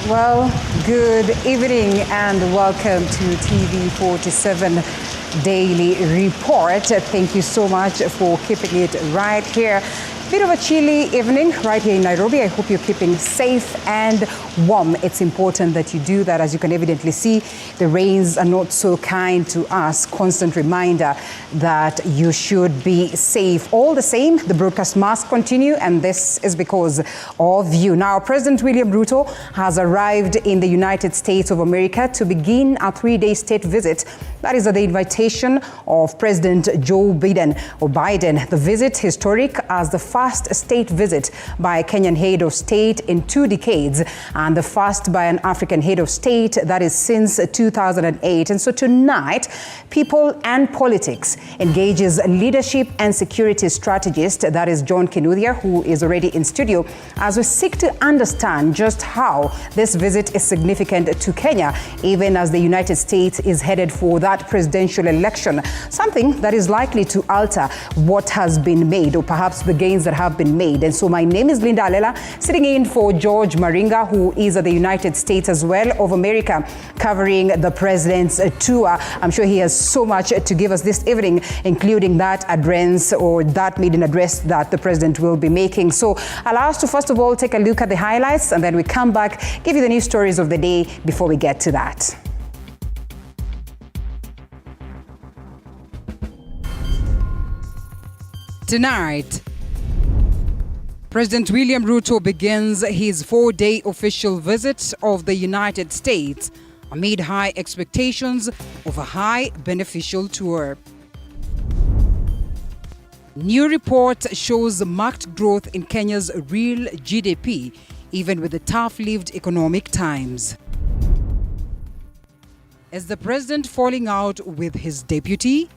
Well, good evening and welcome to TV47 Daily Report. Thank you so much for keeping it right here. Bit of a chilly evening right here in Nairobi. I hope you're keeping safe and warm. It's important that you do that. As you can evidently see, the rains are not so kind to us. Constant reminder that you should be safe. All the same, the broadcast must continue, and this is because of you. Now, President William Ruto has arrived in the United States of America to begin a 3-day state visit. That is at the invitation of President Joe Biden. The visit, historic as the first state visit by a Kenyan head of state in 2 decades, and the first by an African head of state, that is since 2008. And so tonight, People and Politics engages leadership and security strategist, that is John Kinuthia, who is already in studio, as we seek to understand just how this visit is significant to Kenya, even as the United States is headed for that presidential election, something that is likely to alter what has been made, or perhaps the gains that have been made. And so my name is Linda Alela, sitting in for George Maringa, who is at the United States as well of America, covering the president's tour. I'm sure he has so much to give us this evening, including that address or that maiden address that the president will be making. So allow us to first of all take a look at the highlights, and then we come back, give you the news stories of the day before we get to that. Tonight, President William Ruto begins his 4-day official visit of the United States amid high expectations of a high beneficial tour. New report shows marked growth in Kenya's real GDP, even with the tough-lived economic times. Is the president falling out with his deputy?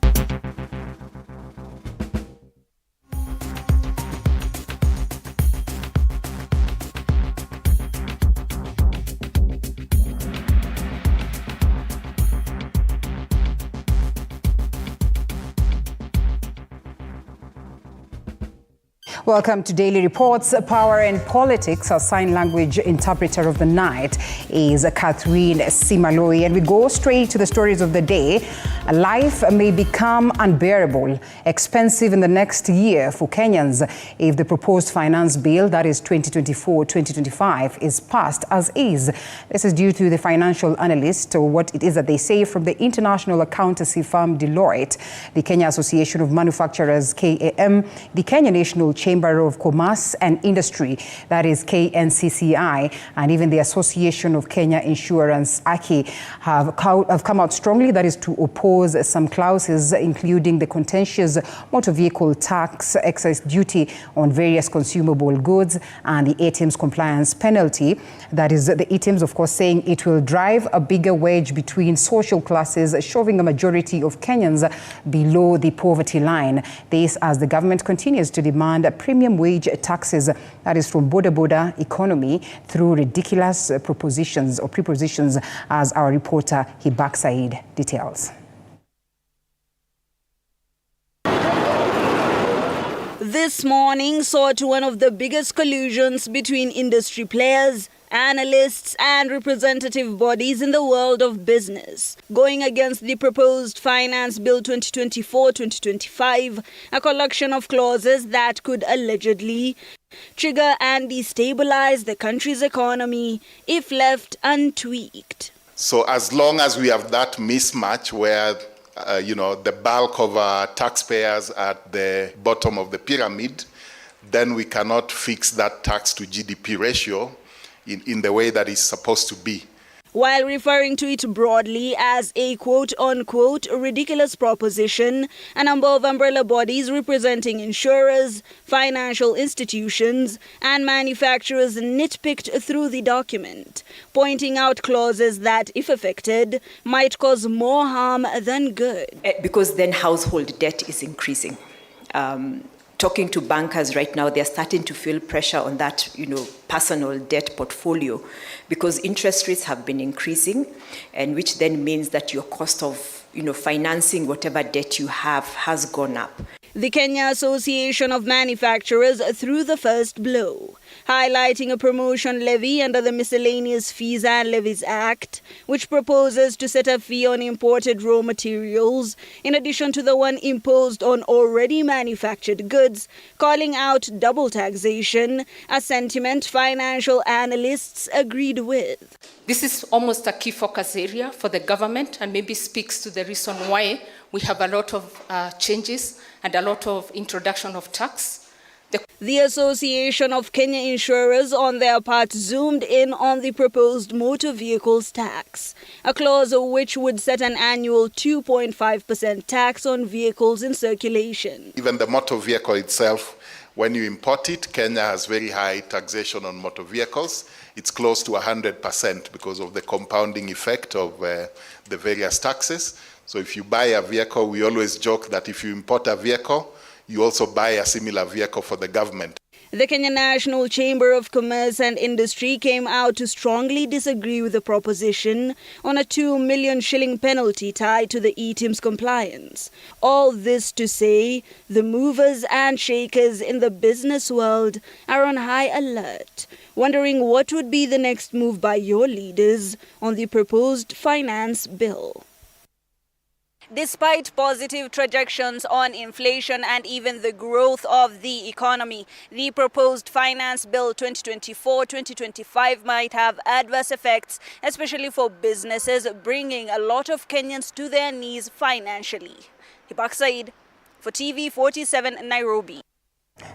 Welcome to Daily Reports. Power and Politics. Our sign language interpreter of the night is Catherine Simaloi. And we go straight to the stories of the day. Life may become unbearable, expensive in the next year for Kenyans if the proposed finance bill, that is 2024-2025, is passed as is. This is due to the financial analyst, or what it is that they say, from the international accountancy firm Deloitte, the Kenya Association of Manufacturers, KAM, the Kenya National Chamber of Commerce and Industry, that is KNCCI, and even the Association of Kenya Insurance, AKI, have come out strongly, that is to oppose some clauses, including the contentious motor vehicle tax, excise duty on various consumable goods, and the ATM's compliance penalty. That is the ATMs, of course, saying it will drive a bigger wedge between social classes, shoving a majority of Kenyans below the poverty line. This as the government continues to demand premium wage taxes, that is from border economy, through ridiculous propositions or prepositions, as our reporter Hibak Said details. This morning saw to one of the biggest collusions between industry players, analysts and representative bodies in the world of business, going against the proposed Finance Bill 2024-2025, a collection of clauses that could allegedly trigger and destabilize the country's economy if left untweaked. So as long as we have that mismatch where the bulk of our taxpayers at the bottom of the pyramid, then we cannot fix that tax to GDP ratio in the way that it's supposed to be. While referring to it broadly as a quote-unquote ridiculous proposition, a number of umbrella bodies representing insurers, financial institutions, and manufacturers nitpicked through the document, pointing out clauses that, if affected, might cause more harm than good. Because then household debt is increasing. Talking to bankers right now, they're starting to feel pressure on that, personal debt portfolio, because interest rates have been increasing, and which then means that your cost of, financing whatever debt you have has gone up. The Kenya Association of Manufacturers threw the first blow. highlighting a promotion levy under the Miscellaneous Fees and Levies Act, which proposes to set a fee on imported raw materials, in addition to the one imposed on already manufactured goods, calling out double taxation, a sentiment financial analysts agreed with. This is almost a key focus area for the government and maybe speaks to the reason why we have a lot of changes and a lot of introduction of tax. The Association of Kenya Insurers, on their part, zoomed in on the proposed motor vehicles tax, a clause which would set an annual 2.5% tax on vehicles in circulation. Even the motor vehicle itself, when you import it, Kenya has very high taxation on motor vehicles. It's close to 100% because of the compounding effect of the various taxes. So if you buy a vehicle, we always joke that if you import a vehicle, you also buy a similar vehicle for the government. The Kenya National Chamber of Commerce and Industry came out to strongly disagree with the proposition on a 2 million shilling penalty tied to the e-TIMS compliance. All this to say, the movers and shakers in the business world are on high alert, wondering what would be the next move by your leaders on the proposed finance bill. Despite positive trajectories on inflation and even the growth of the economy, the proposed Finance Bill 2024-2025 might have adverse effects, especially for businesses, bringing a lot of Kenyans to their knees financially. Hibak Said for TV47 Nairobi.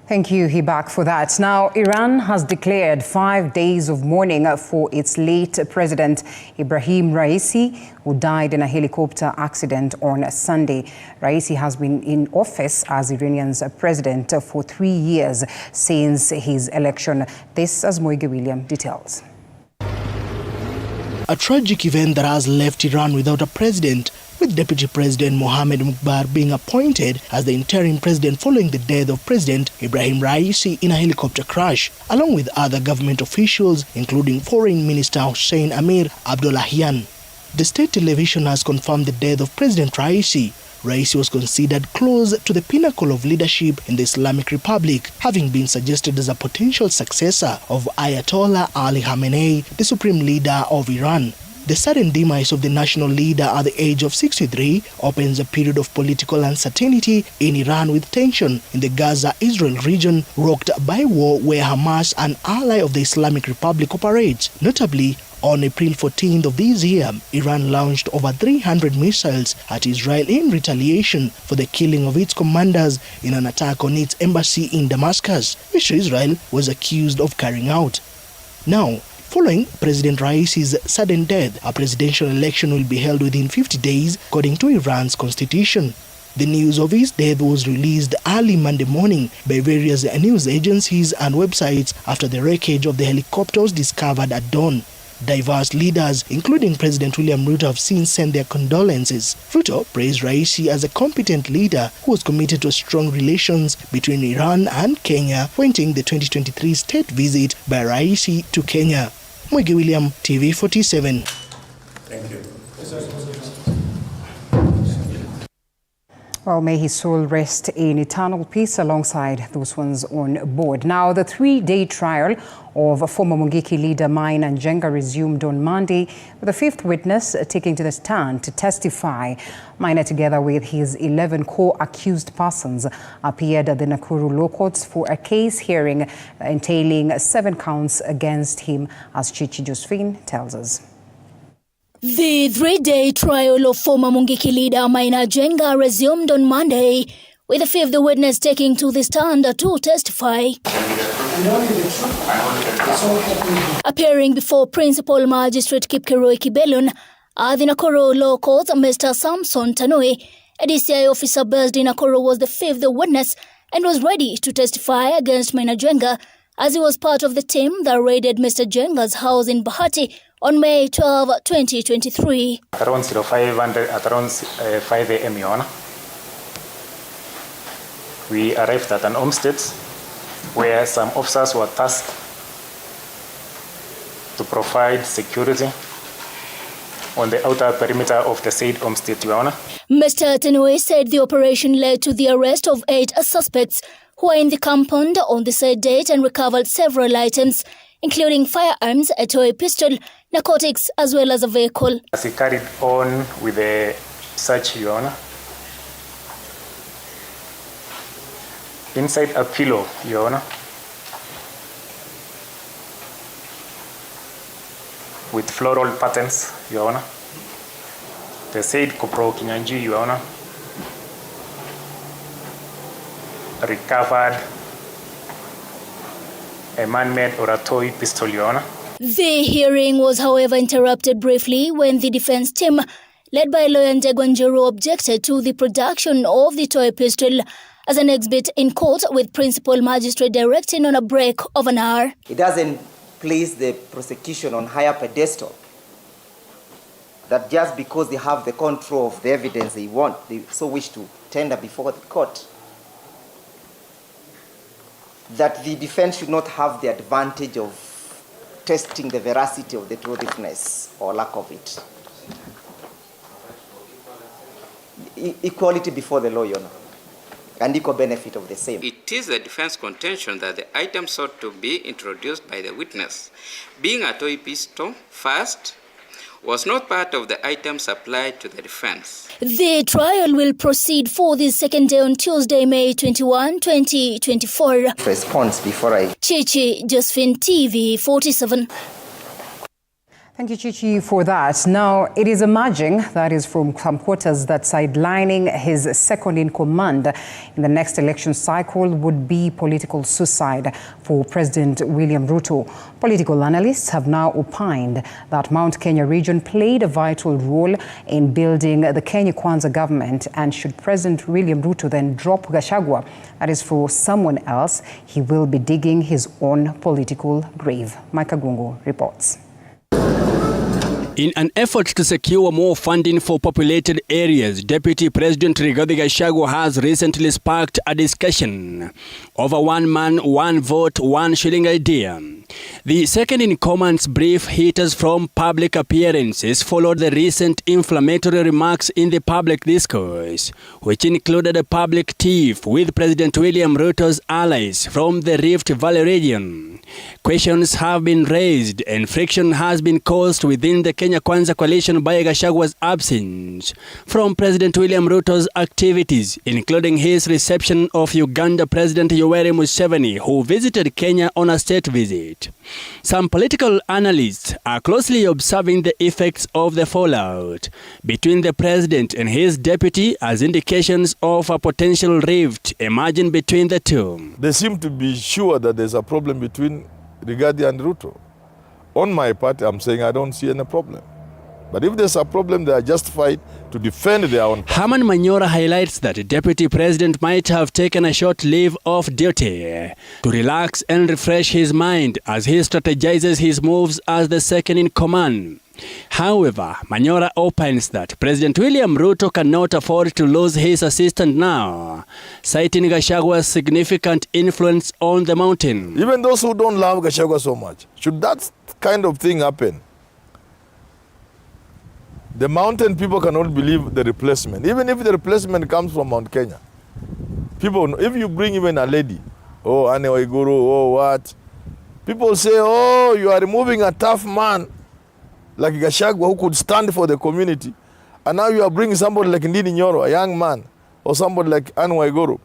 Thank you, Hibak, for that. Now, Iran has declared 5 days of mourning for its late president, Ibrahim Raisi, who died in a helicopter accident on Sunday. Raisi has been in office as Iranian's president for 3 years since his election. This, as Moige William details. A tragic event that has left Iran without a president, with Deputy President Mohammed Mukhtar being appointed as the interim president following the death of President Ibrahim Raisi in a helicopter crash, along with other government officials, including Foreign Minister Hussein Amir Abdollahian. The state television has confirmed the death of President Raisi. Raisi was considered close to the pinnacle of leadership in the Islamic Republic, having been suggested as a potential successor of Ayatollah Ali Khamenei, the supreme leader of Iran. The sudden demise of the national leader at the age of 63 opens a period of political uncertainty in Iran, with tension in the Gaza-Israel region rocked by war where Hamas, an ally of the Islamic Republic, operates. Notably, on April 14th of this year, Iran launched over 300 missiles at Israel in retaliation for the killing of its commanders in an attack on its embassy in Damascus, which Israel was accused of carrying out. Now, following President Raisi's sudden death, a presidential election will be held within 50 days, according to Iran's constitution. The news of his death was released early Monday morning by various news agencies and websites after the wreckage of the helicopter was discovered at dawn. Diverse leaders, including President William Ruto, have since sent their condolences. Ruto praised Raisi as a competent leader who was committed to strong relations between Iran and Kenya, pointing the 2023 state visit by Raisi to Kenya. Moige William, TV47. Thank you. Well, may his soul rest in eternal peace alongside those ones on board. Now, the 3-day trial of former Mungiki leader Maina Njenga resumed on Monday, with the 5th witness taking to the stand to testify. Maina, together with his 11 co-accused persons, appeared at the Nakuru Law Courts for a case hearing entailing 7 counts against him, as Chichi Josephine tells us. The 3-day trial of former Mungiki leader Maina Njenga resumed on Monday, with the 5th witness taking to the stand to testify. Appearing before Principal Magistrate Kipkeroi Kibelon at the Nakuru Law Court, Mr. Samson Tanui, a DCI officer based in Nakuru, was the 5th witness and was ready to testify against Maina Njenga, as he was part of the team that raided Mr. Njenga's house in Bahati on May 12, 2023. At around 5 a.m. Your Honor, we arrived at an homestead where some officers were tasked to provide security on the outer perimeter of the said homestead, Your Honor. Mr. Tanui said the operation led to the arrest of 8 suspects who are in the compound on the said date and recovered several items, including firearms, a toy pistol, narcotics, as well as a vehicle. As he carried on with the search, Your Honor, inside a pillow, Your Honor, with floral patterns, Your Honor, the said Kopro Kinyanji, Your Honor, recovered a man-made or a toy pistol, Your Honor. The hearing was, however, interrupted briefly when the defense team, led by lawyer Ndegwanjuru, objected to the production of the toy pistol as an exhibit in court, with principal magistrate directing on a break of an hour. It doesn't place the prosecution on higher pedestal, that just because they have the control of the evidence they so wish to tender before the court, that the defense should not have the advantage of testing the veracity of the truthfulness or lack of it. Equality before the law, Your Honor, and equal benefit of the same. It is the defense contention that the item sought to be introduced by the witness, being a toy pistol first, was not part of the item supplied to the defense. The trial will proceed for the second day on Tuesday, May 21, 2024. Response before I... Chichi Josephine, TV47. Thank you, Chichi, for that. Now, it is emerging, that is from some quarters, that sidelining his second-in-command in the next election cycle would be political suicide for President William Ruto. Political analysts have now opined that Mount Kenya region played a vital role in building the Kenya Kwanza government, and should President William Ruto then drop Gachagua, that is for someone else, he will be digging his own political grave. Micah Gungu reports. In an effort to secure more funding for populated areas, Deputy President Rigathi Gachagua has recently sparked a discussion over one man, one vote, one shilling idea. The second-in-command's brief hitters from public appearances followed the recent inflammatory remarks in the public discourse, which included a public tiff with President William Ruto's allies from the Rift Valley region. Questions have been raised and friction has been caused within the Kenya Kwanza coalition by Gachagua's absence from President William Ruto's activities, including his reception of Uganda President Yoweri Museveni, who visited Kenya on a state visit. Some political analysts are closely observing the effects of the fallout between the president and his deputy as indications of a potential rift emerging between the two. They seem to be sure that there's a problem between Rigathi and Ruto. On my part, I'm saying I don't see any problem. But if there's a problem, they are justified to defend their own party. Herman Manyora highlights that the Deputy President might have taken a short leave of duty to relax and refresh his mind as he strategizes his moves as the second-in-command. However, Manyora opines that President William Ruto cannot afford to lose his assistant now, citing Gachagua's significant influence on the mountain. Even those who don't love Gachagua so much, should that kind of thing happen, the mountain people cannot believe the replacement. Even if the replacement comes from Mount Kenya. People, if you bring even a lady, oh, Anne Waiguru, oh, what? People say, oh, you are removing a tough man like Gachagua who could stand for the community. And now you are bringing somebody like Ndini Nyoro, a young man, or somebody like Anne Waiguru.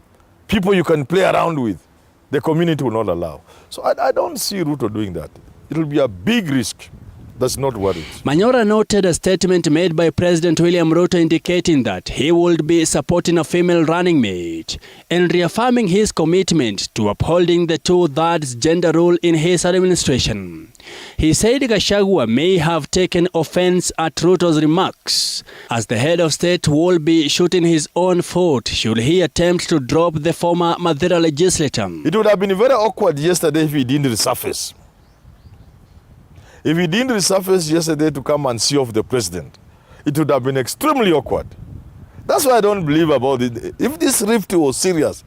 People you can play around with. The community will not allow. So I don't see Ruto doing that. It will be a big risk. That's not what it is. Manyora noted a statement made by President William Ruto indicating that he would be supporting a female running mate and reaffirming his commitment to upholding the 2/3 gender rule in his administration. He said Gachagua may have taken offense at Ruto's remarks, as the head of state will be shooting his own foot should he attempt to drop the former Mathira legislator. It would have been very awkward yesterday if he didn't resurface. If he didn't resurface yesterday to come and see off the president, it would have been extremely awkward. That's why I don't believe about it. If this rift was serious,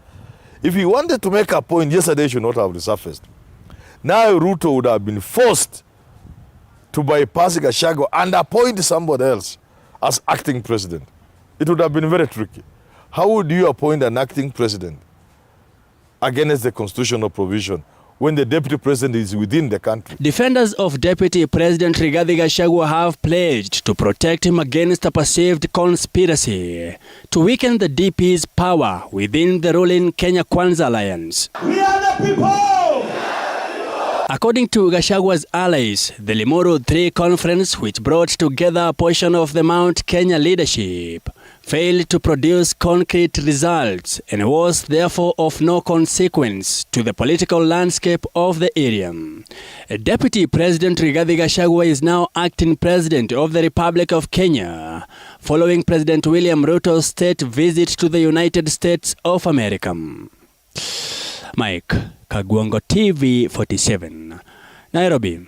if he wanted to make a point, yesterday he should not have resurfaced. Now Ruto would have been forced to bypass Gachagua and appoint somebody else as acting president. It would have been very tricky. How would you appoint an acting president against the constitutional provision when the deputy president is within the country. Defenders of Deputy President Rigathi Gachagua have pledged to protect him against a perceived conspiracy to weaken the DP's power within the ruling Kenya Kwanza alliance. We are the people! According to Gachagua's allies, the Limuru 3 conference, which brought together a portion of the Mount Kenya leadership, failed to produce concrete results and was therefore of no consequence to the political landscape of the area. Deputy President Rigathi Gachagua is now acting president of the Republic of Kenya, following President William Ruto's state visit to the United States of America. Mike Kagwongo, TV47, Nairobi.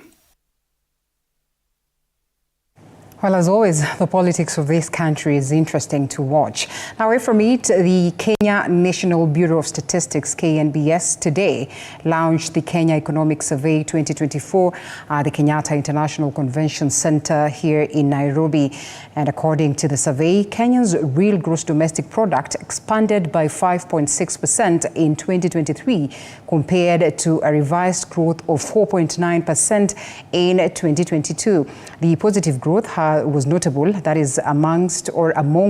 Well, as always, the politics of this country is interesting to watch. Now, away from it, the Kenya National Bureau of Statistics, KNBS, today launched the Kenya Economic Survey 2024 at the Kenyatta International Convention Center here in Nairobi. And according to the survey, Kenya's real gross domestic product expanded by 5.6% in 2023 compared to a revised growth of 4.9% in 2022. The positive growth was notable, that is among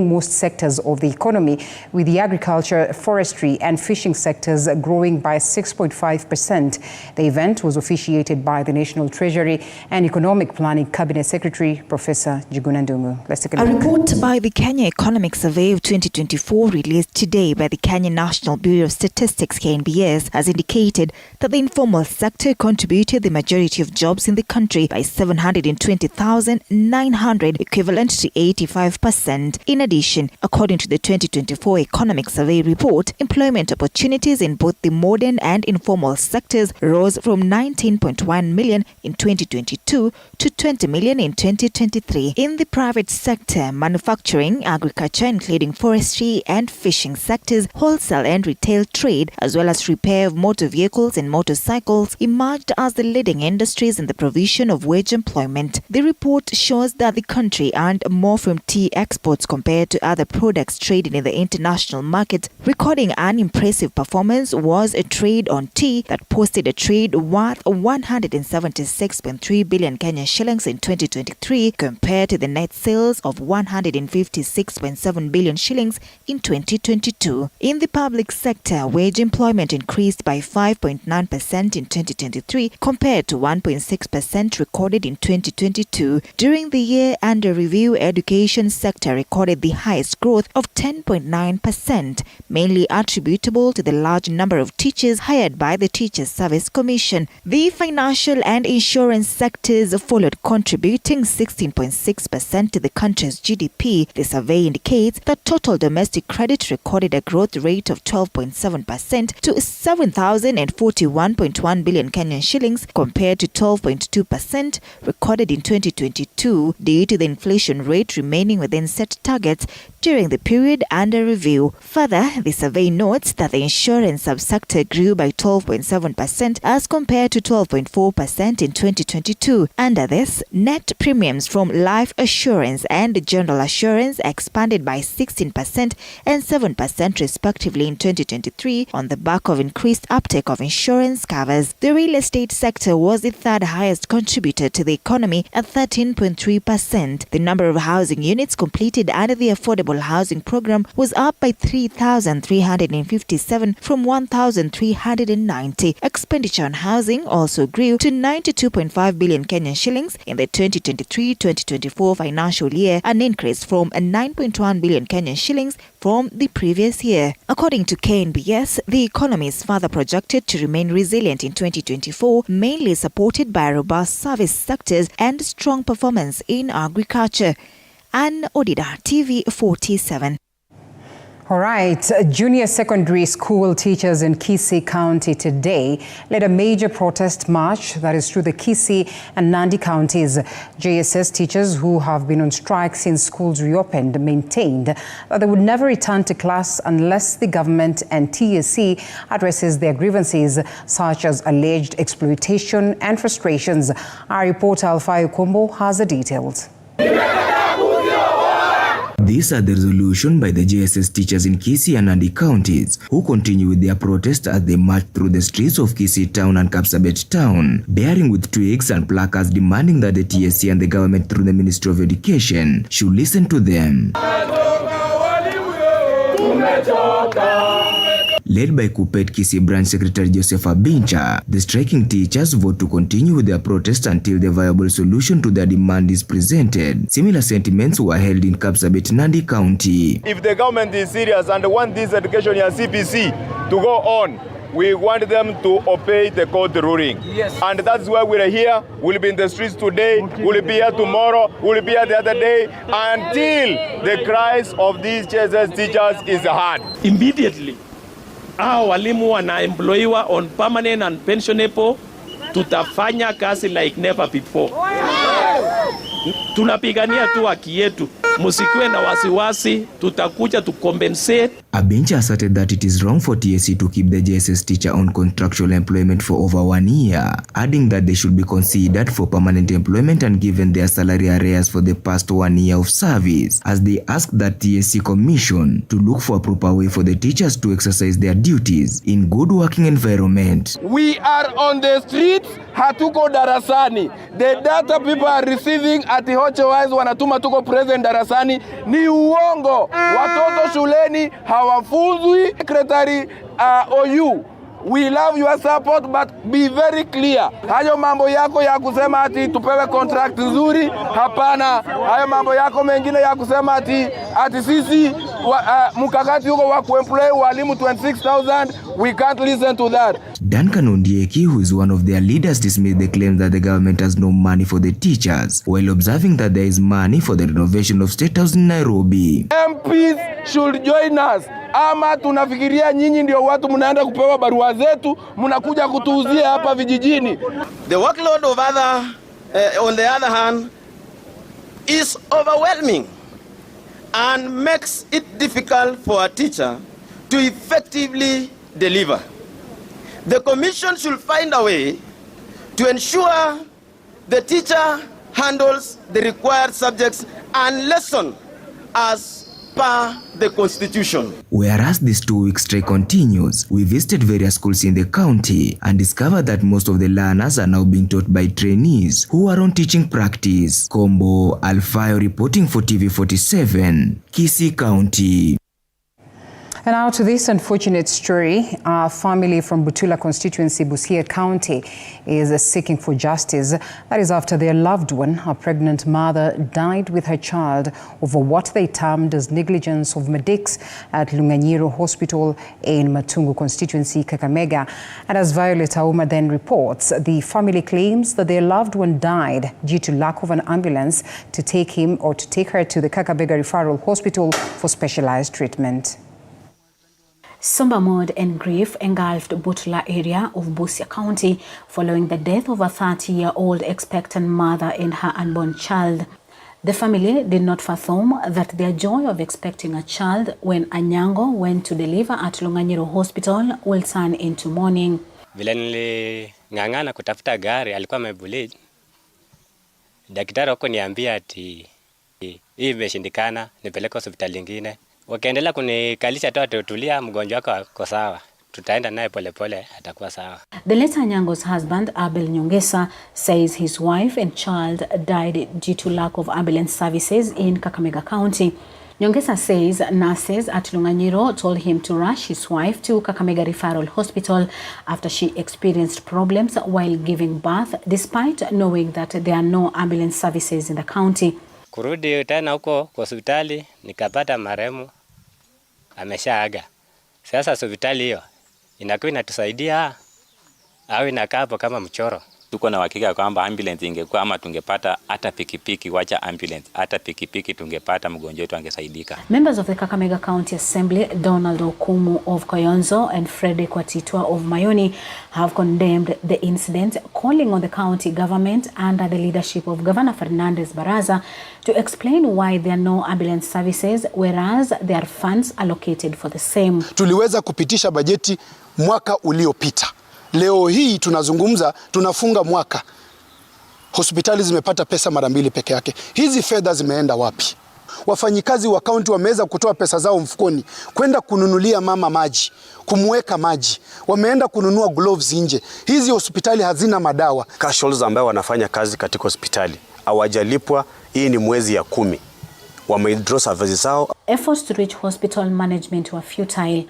most sectors of the economy, with the agriculture, forestry and fishing sectors growing by 6.5%. The event was officiated by the National Treasury and Economic Planning Cabinet Secretary, Professor Njuguna Ndung'u. Let's take a look. A report by the Kenya Economic Survey of 2024 released today by the Kenya National Bureau of Statistics, KNBS, has indicated that the informal sector contributed the majority of jobs in the country by 720,900, equivalent to 85%. In addition, according to the 2024 Economic Survey report, employment opportunities in both the modern and informal sectors rose from 19.1 million in 2022 to 20 million in 2023. In the private sector, manufacturing, agriculture, including forestry and fishing sectors, wholesale and retail trade, as well as repair of motor vehicles and motorcycles, emerged as the leading industries in the provision of wage employment. The report shows that the country earned more from tea exports compared to other products traded in the international market. Recording an impressive performance was a trade on tea that posted a trade worth 176.3 billion Kenyan shillings in 2023 compared to the net sales of 156.7 billion shillings in 2022. In the public sector, wage employment increased by 5.9% in 2023 compared to 1.6% recorded in 2022. During the year under review, education sector recorded the highest growth of 10.9%, mainly attributable to the large number of teachers hired by the Teachers Service Commission. The financial and insurance sectors followed, contributing 16.6% to the country's GDP. The survey indicates that total domestic credit recorded a growth rate of 12.7% to 7,041.1 billion Kenyan shillings compared to 12.2% recorded in 2022 due to the inflation rate remaining within set targets during the period under review. Further, the survey notes that the insurance subsector grew by 12.7% as compared to 12.4% in 2022. Under this, net premiums from life assurance and general assurance expanded by 16% and 7% respectively in 2023 on the back of increased uptake of insurance covers. The real estate sector was the third highest contributor to the economy at 13.3%. The number of housing units completed under the Affordable Housing Program was up by 3,357 from 1,390. Expenditure on housing also grew to 92.5 billion Kenyan shillings in the 2023-2024 financial year, an increase from 9.1 billion Kenyan shillings from the previous year. According to KNBS, the economy is further projected to remain resilient in 2024, mainly supported by robust service sectors and strong performance in agriculture. Ann Odida, TV47. All right, junior secondary school teachers in Kisii County today led a major protest march that is through the Kisii and Nandi counties. JSS teachers who have been on strike since schools reopened maintained that they would never return to class unless the government and TSC addresses their grievances such as alleged exploitation and frustrations. Our reporter Alfayo Kombo has the details. The These are the resolution by the JSS teachers in Kisii and Nandi counties, who continue with their protest as they march through the streets of Kisii town and Kapsabet town, bearing with twigs and placards demanding that the TSC and the government through the Ministry of Education should listen to them. Led by Kupet Kisii Branch Secretary Joseph Abincha, the striking teachers vote to continue with their protest until the viable solution to their demand is presented. Similar sentiments were held in Kapsabet, Nandi County. If the government is serious and want this education and CPC to go on, we want them to obey the court ruling. Yes. And that's why we're here. We'll be in the streets today, we'll be here tomorrow, we'll be here the other day, until the cries of these JSS teachers is heard. Immediately, hao walimu wanaemployiwa on permanent and pensionable, tutafanya kazi like never before. Tunapigania tu haki yetu. Musikiwe na wasiwasi, tutakuja to compensate. Abincha asserted that it is wrong for TSC to keep the JSS teacher on contractual employment for over 1 year, adding that they should be considered for permanent employment and given their salary arrears for the past 1 year of service, as they asked that TSC Commission to look for a proper way for the teachers to exercise their duties in good working environment. We are on the streets, hatuko darasani. The data people are receiving at the Hochewise wanatuma tuko present darasani ni uongo. Watoto shuleni hawafunzwi. Secretary OU, we love your support, but be very clear. Hayo mambo yako ya kusema ati tupewe contract nzuri, hapana. Hayo mambo yako mengine ya kusema ati sisi mkakati huko wa kuemploy walimu 26,000, we can't listen to that. Duncan Ondieki, who is one of their leaders, dismissed the claim that the government has no money for the teachers, while observing that there is money for the renovation of State House in Nairobi. MPs should join us. Ama tunafikiria nyinyi ndio watu mnaenda kupewa barua zetu, mnakuja kutuuzia hapa vijijini. The workload of on the other hand, is overwhelming and makes it difficult for a teacher to effectively deliver. The commission should find a way to ensure the teacher handles the required subjects and lesson as per the Constitution. Whereas this 2-week strike continues, we visited various schools in the county and discovered that most of the learners are now being taught by trainees who are on teaching practice. Kombo Alfayo reporting for TV47, Kisii County. And now to this unfortunate story. A family from Butula constituency, Busia County, is seeking for justice. That is after their loved one, a pregnant mother, died with her child over what they termed as negligence of medics at Lunganyiro Hospital in Matungu constituency, Kakamega. And as Violet Auma then reports, the family claims that their loved one died due to lack of an ambulance to take him or to take her to the Kakamega Referral Hospital for specialized treatment. Somber mood and grief engulfed Butula area of Busia County following the death of a 30-year-old expectant mother and her unborn child. The family did not fathom that their joy of expecting a child when Anyango went to deliver at Lunganyiro Hospital will turn into mourning. Vile niling'ang'ana kutafuta gari alikuwa amebulij. Daktari wako niambia ati hii imeshindikana, nipeleke hospitali nyingine. Wakaendelea kunikalisha tu atutulia, mgonjwa wako ako sawa. Tutaenda naye polepole atakuwa sawa. The late Anyango's husband, Abel Nyongesa, says his wife and child died due to lack of ambulance services in Kakamega County. Nyongesa says nurses at Lunganyiro told him to rush his wife to Kakamega Referral Hospital after she experienced problems while giving birth, despite knowing that there are no ambulance services in the county. Kurudi tena huko kwa hospitali nikapata marehemu ameshaaga. Sasa hospitali hiyo inakuwa inatusaidia au inakaa hapo kama mchoro. Tuko na uhakika kwamba ambulance ingekuwa ama tungepata hata pikipiki, wacha ambulance, hata pikipiki tungepata mgonjwa wetu angesaidika. Members of the Kakamega County Assembly, Donald Okumu of Koyonzo and Frederick Watitwa of Mayoni, have condemned the incident, calling on the county government under the leadership of Governor Fernandez Baraza to explain why there are no ambulance services, whereas there are funds allocated for the same. Tuliweza kupitisha bajeti mwaka uliopita. Leo hii tunazungumza, tunafunga mwaka. Hospitali zimepata pesa mara mbili peke yake. Hizi fedha zimeenda wapi? Wafanyikazi wa kaunti wameweza kutoa pesa zao mfukoni kwenda kununulia mama maji, kumweka maji. Wameenda kununua gloves nje. Hizi hospitali hazina madawa. Casuals ambao wanafanya kazi katika hospitali hawajalipwa. Hii ni mwezi ya 10. Wamewithdraw services zao. Efforts to reach hospital management were futile.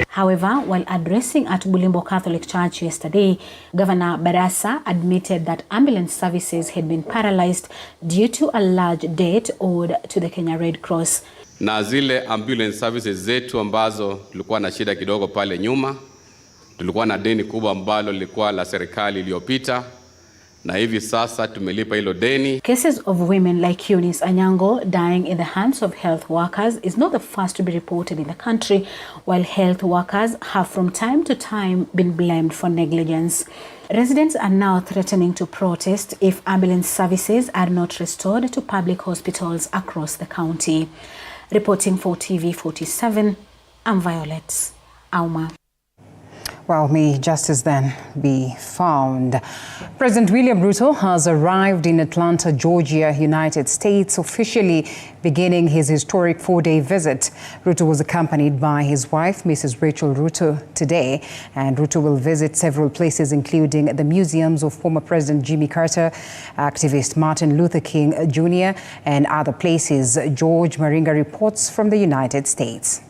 However, while addressing at Bulimbo Catholic Church yesterday, Governor Barasa admitted that ambulance services had been paralyzed due to a large debt owed to the Kenya Red Cross. Na zile ambulance services zetu ambazo tulikuwa na shida kidogo pale nyuma, tulikuwa na deni kubwa ambalo lilikuwa la serikali iliyopita, na hivi sasa tumelipa hilo deni. Cases of women like Eunice Anyango dying in the hands of health workers is not the first to be reported in the country, while health workers have from time to time been blamed for negligence. Residents are now threatening to protest if ambulance services are not restored to public hospitals across the county. Reporting for TV47, I'm Violet Auma. Well, may justice then be found. President William Ruto has arrived in Atlanta, Georgia, United States, officially beginning his historic 4-day visit. Ruto was accompanied by his wife, Mrs. Rachel Ruto, today, and Ruto will visit several places, including the museums of former President Jimmy Carter, activist Martin Luther King Jr., and other places. George Maringa reports from the United States.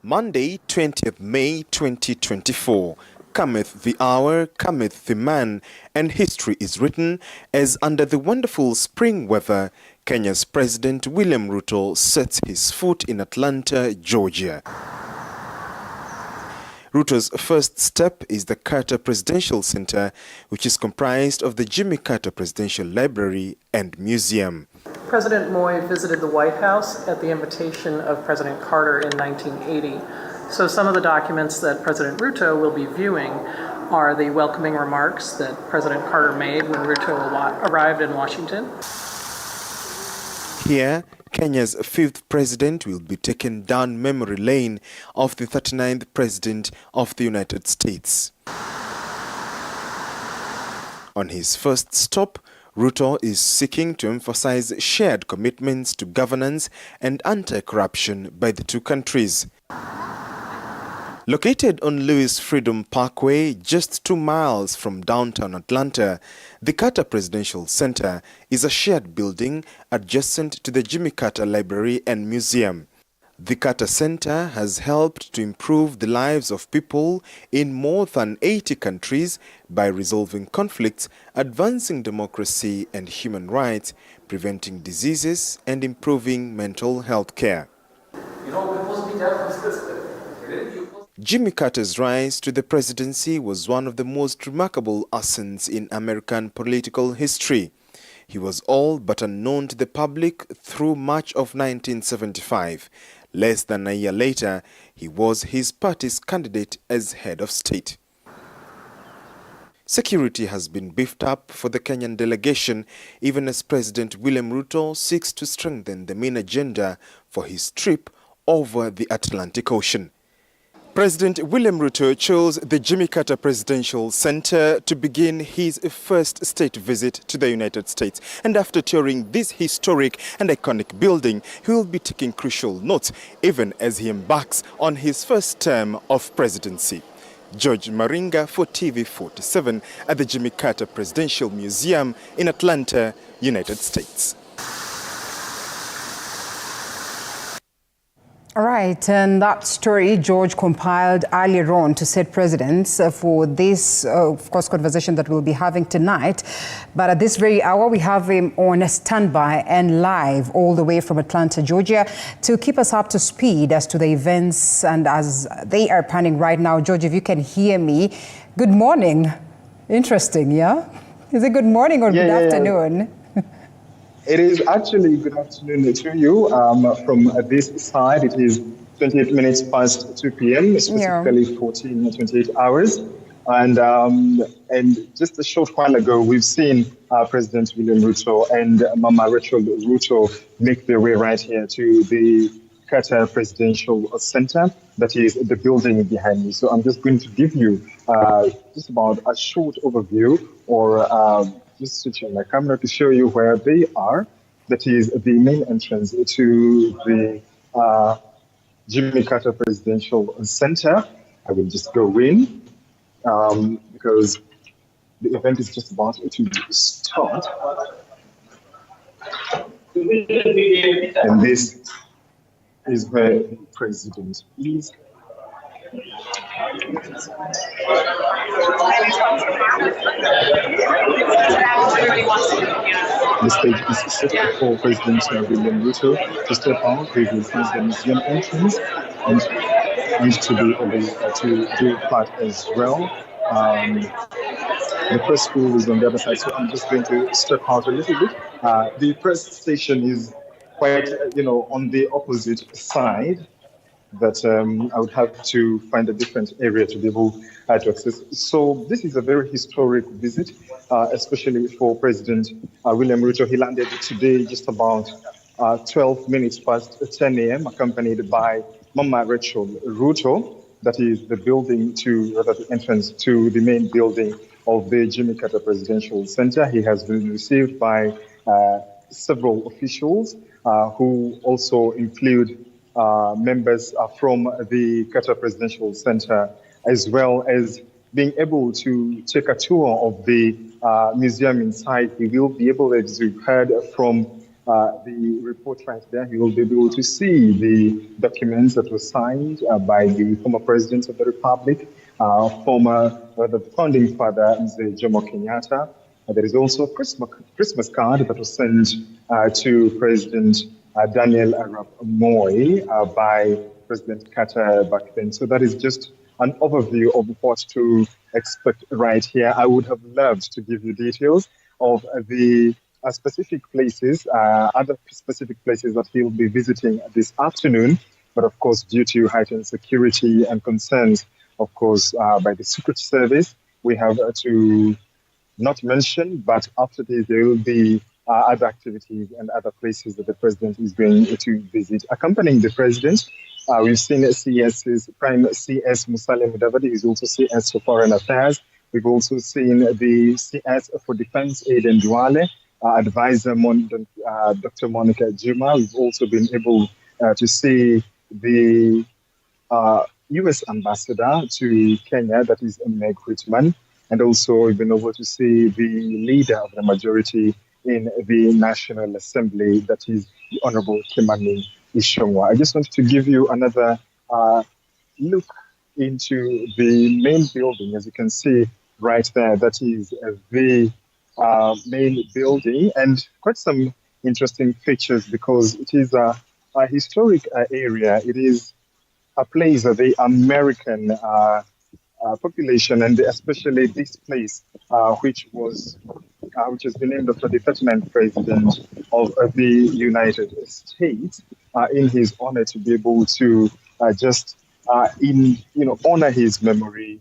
Monday, 20th May 2024, cometh the hour, cometh the man, and history is written as under the wonderful spring weather, Kenya's President William Ruto sets his foot in Atlanta, Georgia. Ruto's first step is the Carter Presidential Center, which is comprised of the Jimmy Carter Presidential Library and Museum. President Moy visited the White House at the invitation of President Carter in 1980. So some of the documents that President Ruto will be viewing are the welcoming remarks that President Carter made when Ruto arrived in Washington. Here, Kenya's 5th president will be taken down memory lane of the 39th president of the United States. On his first stop, Ruto is seeking to emphasize shared commitments to governance and anti-corruption by the two countries. Located on Lewis Freedom Parkway, just 2 miles from downtown Atlanta, the Carter Presidential Center is a shared building adjacent to the Jimmy Carter Library and Museum. The Carter Center has helped to improve the lives of people in more than 80 countries by resolving conflicts, advancing democracy and human rights, preventing diseases, and improving mental health care. Jimmy Carter's rise to the presidency was one of the most remarkable ascents in American political history. He was all but unknown to the public through much of 1975. Less than a year later, he was his party's candidate as head of state. Security has been beefed up for the Kenyan delegation, even as President William Ruto seeks to strengthen the main agenda for his trip over the Atlantic Ocean. President William Ruto chose the Jimmy Carter Presidential Center to begin his first state visit to the United States. And after touring this historic and iconic building, he will be taking crucial notes, even as he embarks on his first term of presidency. George Maringa for TV47 at the Jimmy Carter Presidential Museum in Atlanta, United States. All right, and that story George compiled earlier on to set precedents for this, of course, conversation that we'll be having tonight. But at this very hour, we have him on standby and live all the way from Atlanta, Georgia, to keep us up to speed as to the events and as they are panning right now. George, if you can hear me, good morning. Interesting, yeah? Is it good morning or good afternoon? It is actually good afternoon to you. From this side, it is 28 minutes past 2 p.m., specifically 28 hours. And just a short while ago, we've seen President William Ruto and Mama Rachel Ruto make their way right here to the Carter Presidential Center, that is the building behind me. So I'm just going to give you just about a short overview or just switching my camera to show you where they are. That is the main entrance to the Jimmy Carter Presidential Center. I will just go in because the event is just about to start. And this is where the president is. The stage is set for President William Ruto to step out. He will face the museum entrance and to be able to do part as well. The press school is on the other side, so I'm just going to step out a little bit. The press station is quite, on the opposite side. That I would have to find a different area to be able to access. So this is a very historic visit, especially for President William Ruto. He landed today just about 12 minutes past 10 a.m., accompanied by Mama Rachel Ruto. That is the entrance to the main building of the Jimmy Carter Presidential Center. He has been received by several officials who also include members from the Qatar Presidential Center, as well as being able to take a tour of the museum inside. He will be able, as you've heard from the report right there, he will be able to see the documents that were signed by the former presidents of the Republic, the founding father, Mzee Jomo Kenyatta. There is also a Christmas card that was sent to President Daniel Arap Moi by President Carter back then. So that is just an overview of what to expect right here. I would have loved to give you details of the specific places, other specific places that he'll be visiting this afternoon. But of course, due to heightened security and concerns, of course, by the Secret Service, we have to not mention, but after this, there will be other activities and other places that the president is going to visit. Accompanying the president, we've seen Prime CS Musalia Mudavadi, who's also CS for Foreign Affairs. We've also seen the CS for Defense, Aiden Duale, advisor Dr. Monica Juma. We've also been able to see the U.S. ambassador to Kenya, that is Meg Whitman. And also we've been able to see the leader of the majority in the National Assembly, that is the Honorable Kimani Ichung'wah. I just wanted to give you another look into the main building. As you can see right there, that is the main building, and quite some interesting features because it is a historic area. It is a place that the American population, and especially this place, which has been named after the 39th president of the United States, in his honor, to be able to honor his memory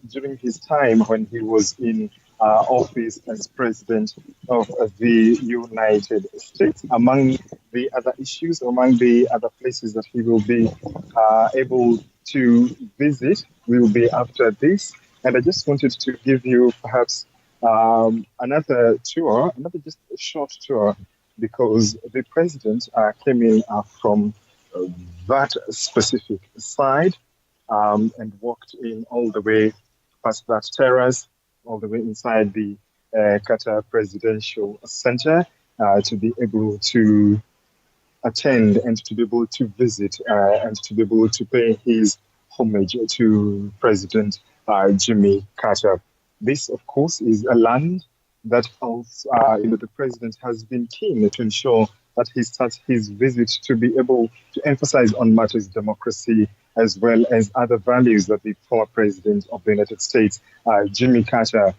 during his time when he was in office as president of the United States. Among the other issues, among the other places that he will be able to visit, will be after this. And I just wanted to give you perhaps another just a short tour, because the president came in from that specific side and walked in all the way past that terrace, all the way inside the Qatar Presidential Center to be able to attend and to be able to visit and to be able to pay his homage to President Jimmy Carter. This, of course, is a land that also, the president has been keen to ensure that he starts his visit to be able to emphasize on matters of democracy, as well as other values that the former president of the United States, Jimmy Carter,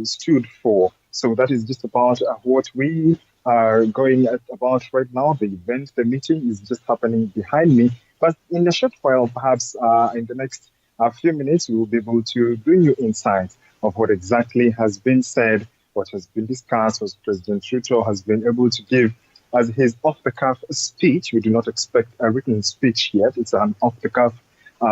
stood for. So that is just about what we are going about right now. The event, the meeting is just happening behind me. But in a short while, perhaps in the next few minutes, we will be able to bring you insights of what exactly has been said, what has been discussed, what President Ruto has been able to give as his off-the-cuff speech. We do not expect a written speech yet. It's an off-the-cuff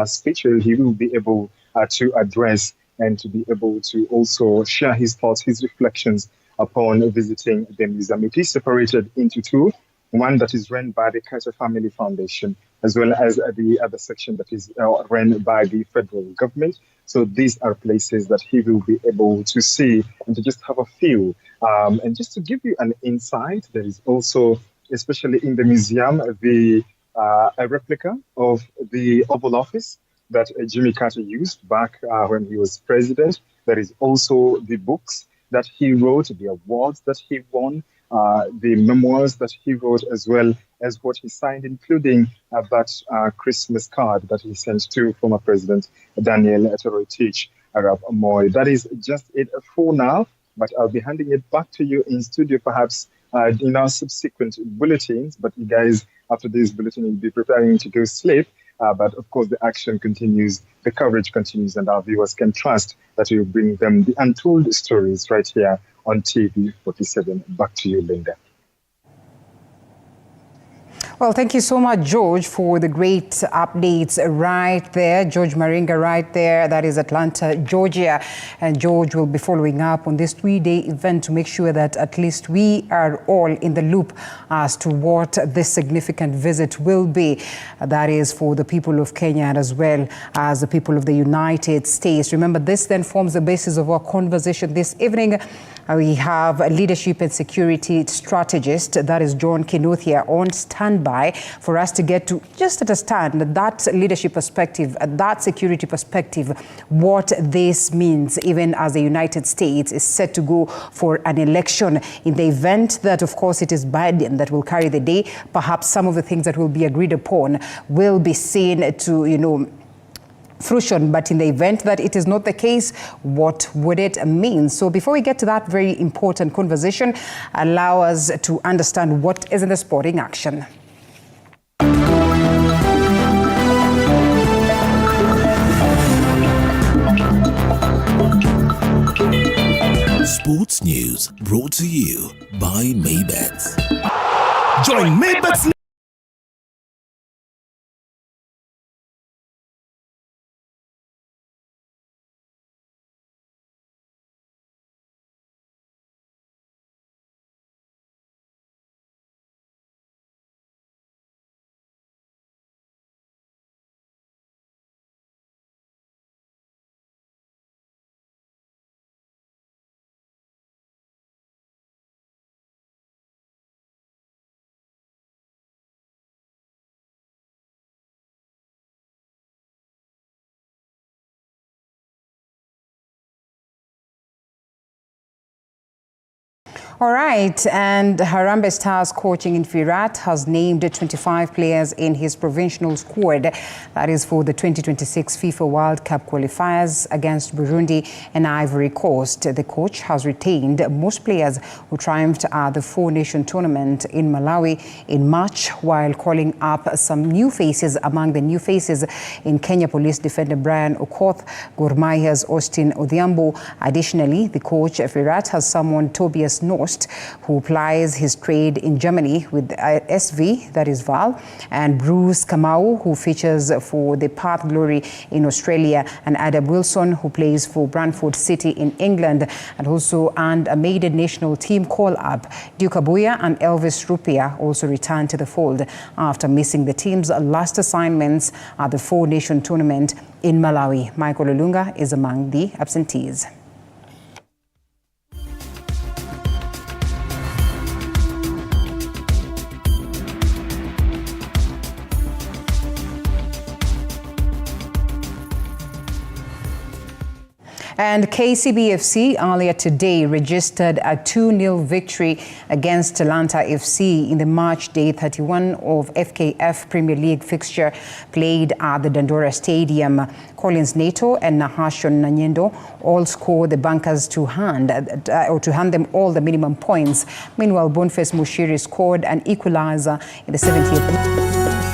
speech where he will be able to address and to be able to also share his thoughts, his reflections upon visiting the museum. It is separated into two, one that is run by the Carter Family Foundation, as well as the other section that is run by the federal government. So these are places that he will be able to see and to just have a feel. And just to give you an insight, there is also, especially in the museum, a replica of the Oval Office that Jimmy Carter used back when he was president. There is also the books that he wrote, the awards that he won, the memoirs that he wrote, as well as what he signed, including that Christmas card that he sent to former President Daniel Toroitich Arap Moi. That is just it for now, but I'll be handing it back to you in studio, perhaps in our subsequent bulletins. But you guys, after this bulletin, will be preparing to go sleep. But of course, the action continues, the coverage continues, and our viewers can trust that we will bring them the untold stories right here on TV47. Back to you, Linda. Well, thank you so much, George, for the great updates right there. George Maringa right there, that is Atlanta, Georgia. And George will be following up on this 3-day event to make sure that at least we are all in the loop as to what this significant visit will be. That is for the people of Kenya and as well as the people of the United States. Remember, this then forms the basis of our conversation this evening. We have a leadership and security strategist, that is John Kinuthia, on standby for us to get to just understand that leadership perspective, that security perspective, what this means, even as the United States is set to go for an election. In the event that, of course, it is Biden that will carry the day, perhaps some of the things that will be agreed upon will be seen to, fruition, but in the event that it is not the case, what would it mean? So before we get to that very important conversation, allow us to understand what is in the sporting action. Sports news brought to you by Maybets. Join Maybets. All right, and Harambee Stars coaching in Firat has named 25 players in his provincial squad. That is for the 2026 FIFA World Cup qualifiers against Burundi and Ivory Coast. The coach has retained most players who triumphed at the four-nation tournament in Malawi in March, while calling up some new faces. Among the new faces in Kenya Police defender Brian Okoth, Gor Mahia's Austin Odhiambo. Additionally, the coach Firat has summoned Tobias Nost, who plies his trade in Germany with SV, that is Val, and Bruce Kamau, who features for the Perth Glory in Australia, and Adam Wilson, who plays for Brantford City in England, and also earned a maiden national team call-up. Duke Abuya and Elvis Rupia also returned to the fold after missing the team's last assignments at the four-nation tournament in Malawi. Michael Olunga is among the absentees. And KCBFC earlier today registered a 2-0 victory against Talanta FC in the March Day 31 of FKF Premier League fixture played at the Dandora Stadium. Collins Neto and Nahashon Nanyendo all scored the Bankers to hand them all the minimum points. Meanwhile, Boniface Mushiri scored an equalizer in the 70th.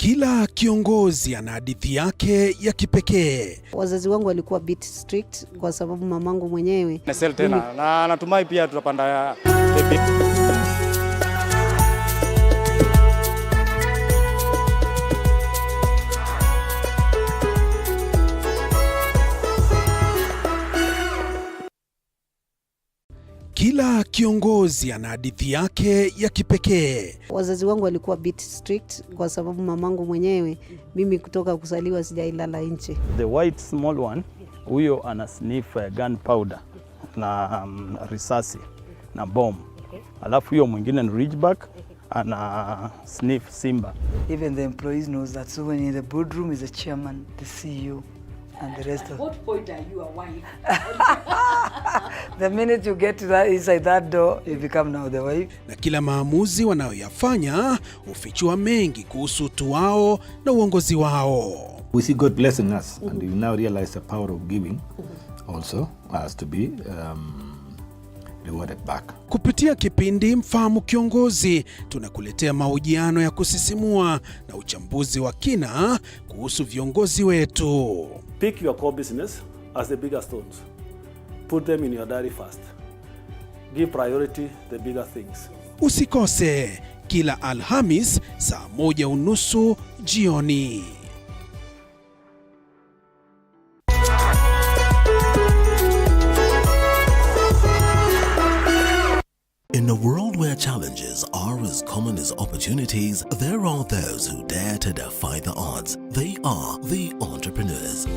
Kila kiongozi ana hadithi yake ya kipekee. Wazazi wangu walikuwa bit strict kwa sababu mamangu mwenyewe. Na sell tena na natumai pia tutapanda Kila kiongozi ana hadithi yake ya kipekee. Wazazi wangu walikuwa bit strict kwa sababu mamangu mwenyewe, mimi kutoka kuzaliwa sijailala nje. The white small one, huyo ana sniff gunpowder na risasi na bomb. Alafu huyo mwingine ni Ridgeback ana sniff simba. Even the employees knows that, so when in the boardroom is the chairman, the CEO and the rest of. At what point are you a wife? The minute you get to that inside that door, you become now the wife. Na kila maamuzi wanayoyafanya hufichua mengi kuhusu utu wao na uongozi wao. We see God blessing us, and we now realize the power of giving also has to be rewarded back. Kupitia kipindi Mfahamu Kiongozi, tunakuletea mahojiano ya kusisimua na uchambuzi wa kina kuhusu viongozi wetu. Pick your core business as the bigger stones. Put them in your diary first. Give priority the bigger things. Usikose kila Alhamis saa 1:30 jioni. In a world where challenges are as common as opportunities, there are those who dare to defy the odds. They are the entrepreneurs.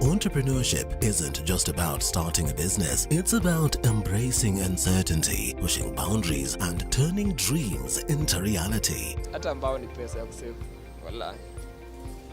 Entrepreneurship isn't just about starting a business, it's about embracing uncertainty, pushing boundaries, and turning dreams into reality. Hata ambao ni pesa ya kusave, wallahi.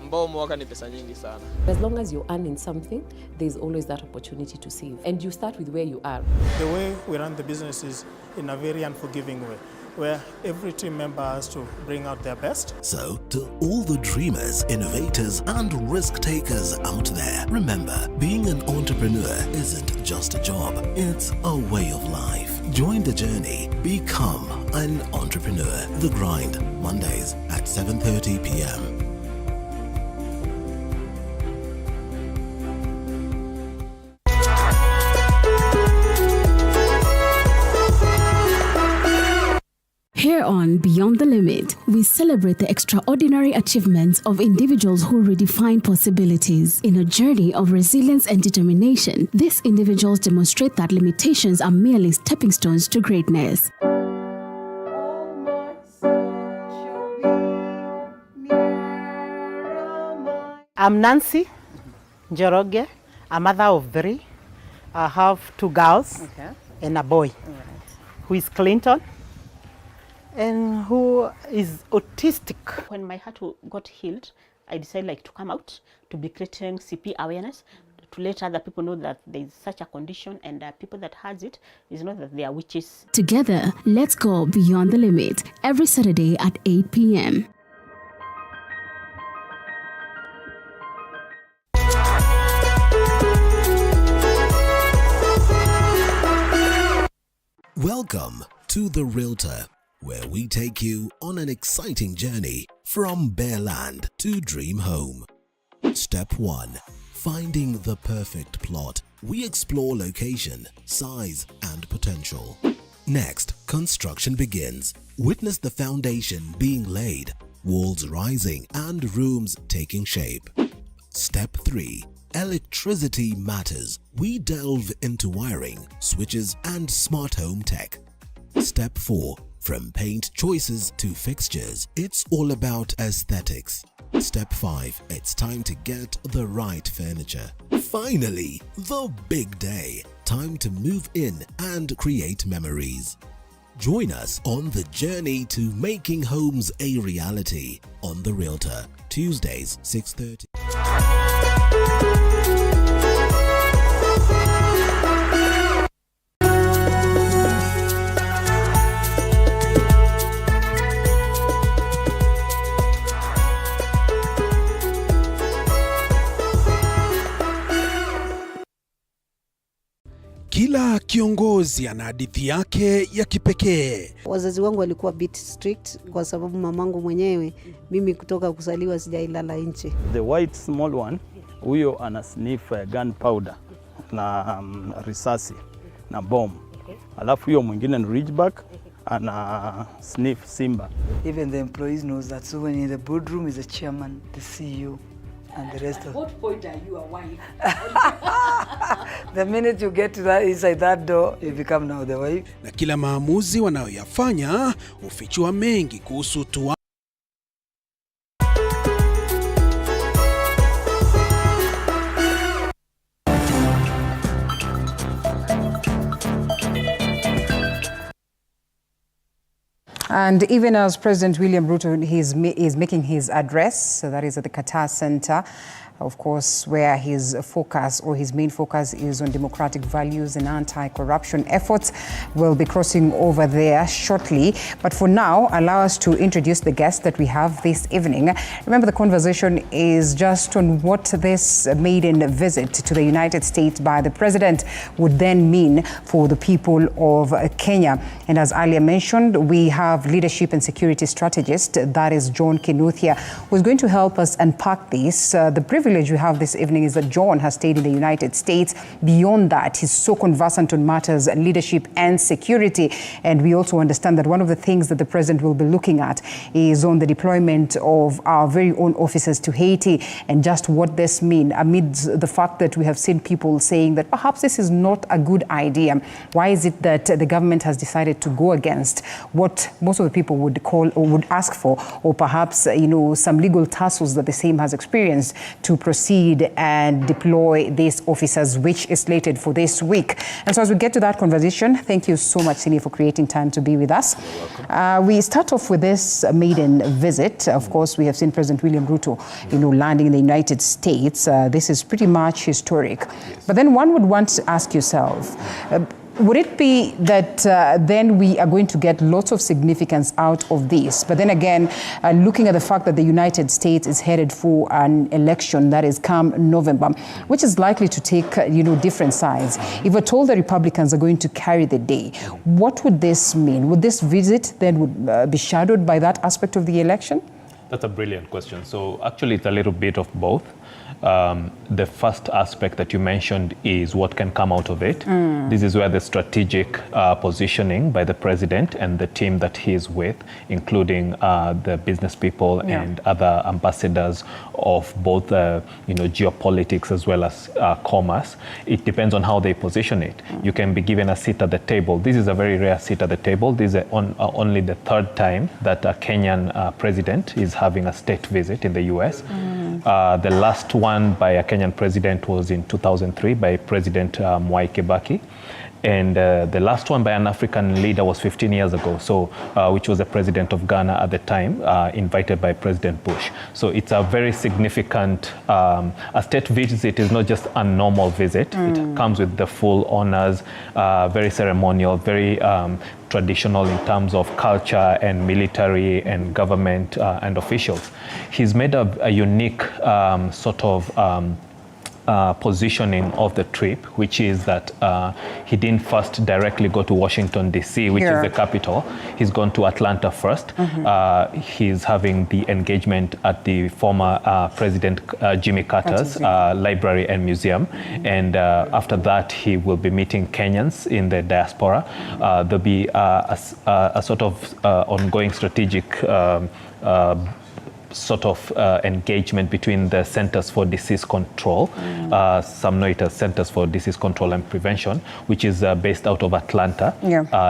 Ambao mwaka ni pesa nyingi sana. As long as you're earning something, there's always that opportunity to save. And you start with where you are. The way we run the business is in a very unforgiving way, where every team member has to bring out their best. So, to all the dreamers, innovators, and risk takers out there, remember, being an entrepreneur isn't just a job, it's a way of life. Join the journey. Become an entrepreneur. The Grind, Mondays at 7:30 p.m. Here on Beyond the Limit, we celebrate the extraordinary achievements of individuals who redefine possibilities. In a journey of resilience and determination, these individuals demonstrate that limitations are merely stepping stones to greatness. I'm Nancy Njoroge, a mother of 3. I have 2 girls and a boy who is Clinton and who is autistic. When my heart got healed, I decided to come out to be creating CP awareness, to let other people know that there is such a condition, and people that has it is not that they are witches. Together, let's go beyond the limit every Saturday at 8 p.m. Welcome to The Realtor, where we take you on an exciting journey from bare land to dream home. Step 1. Finding the perfect plot. We explore location, size, and potential. Next, construction begins. Witness the foundation being laid, walls rising, and rooms taking shape. Step 3. Electricity matters. We delve into wiring, switches, and smart home tech. Step 4. From paint choices to fixtures, it's all about aesthetics. Step 5. It's time to get the right furniture. Finally, the big day. Time to move in and create memories. Join us on the journey to making homes a reality on The Realtor, Tuesdays 6:30. Kila kiongozi ana hadithi yake ya kipekee. Wazazi wangu walikuwa bit strict kwa sababu mamangu mwenyewe, mimi kutoka kuzaliwa sijailala nje. The white small one, huyo ana sniff gunpowder na risasi na bomb. Alafu huyo mwingine ni ridgeback ana sniff simba. Even the employees knows that. So when in the boardroom is the chairman, the CEO, and the rest of. What point are you a wife? The minute you get to that inside that door, you become now the wife. Na kila maamuzi wanayoyafanya hufichua mengi kuhusu utu. And even as President William Ruto is making his address, so that is at the Qatar Center, of course, where his focus or his main focus is on democratic values and anti-corruption efforts. We'll be crossing over there shortly. But for now, allow us to introduce the guest that we have this evening. Remember, the conversation is just on what this maiden visit to the United States by the president would then mean for the people of Kenya. And as earlier mentioned, we have leadership and security strategist, that is John Kinuthia, who is going to help us unpack this. The privilege we have this evening is that John has stayed in the United States. Beyond that, he's so conversant on matters leadership and security. And we also understand that one of the things that the president will be looking at is on the deployment of our very own officers to Haiti and just what this means amidst the fact that we have seen people saying that perhaps this is not a good idea. Why is it that the government has decided to go against what most of the people would call or would ask for, or perhaps, some legal tussles that the same has experienced to proceed and deploy these officers, which is slated for this week. And so as we get to that conversation, thank you so much, Sini, for creating time to be with us. We start off with this maiden visit. Of course, we have seen President William Ruto, landing in the United States. This is pretty much historic. Yes. But then one would want to ask yourself, would it be that then we are going to get lots of significance out of this? But then again, looking at the fact that the United States is headed for an election that is come November, which is likely to take, different sides. If we're told the Republicans are going to carry the day, what would this mean? Would this visit then would be shadowed by that aspect of the election? That's a brilliant question. So actually, it's a little bit of both. The first aspect that you mentioned is what can come out of it. This is where the strategic positioning by the president and the team that he is with, including the business people and other ambassadors of both geopolitics as well as commerce. It depends on how they position it. You can be given a seat at the table. This is a very rare seat at the table. This is only the third time that a Kenyan president is having a state visit in the US. The last one by a Kenyan president was in 2003 by President Mwai Kibaki. And the last one by an African leader was 15 years ago, which was the president of Ghana at the time, invited by President Bush. So it's a very significant, a state visit is not just a normal visit. It comes with the full honors, very ceremonial, very traditional in terms of culture and military and government and officials. He's made a unique sort of positioning of the trip, which is that he didn't first directly go to Washington, D.C., which is the capital. He's gone to Atlanta first. He's having the engagement at the former President Jimmy Carter's library and museum. And after that, he will be meeting Kenyans in the diaspora. There'll be a sort of ongoing strategic sort of engagement between the Centers for Disease Control, some know it as Centers for Disease Control and Prevention, which is based out of Atlanta.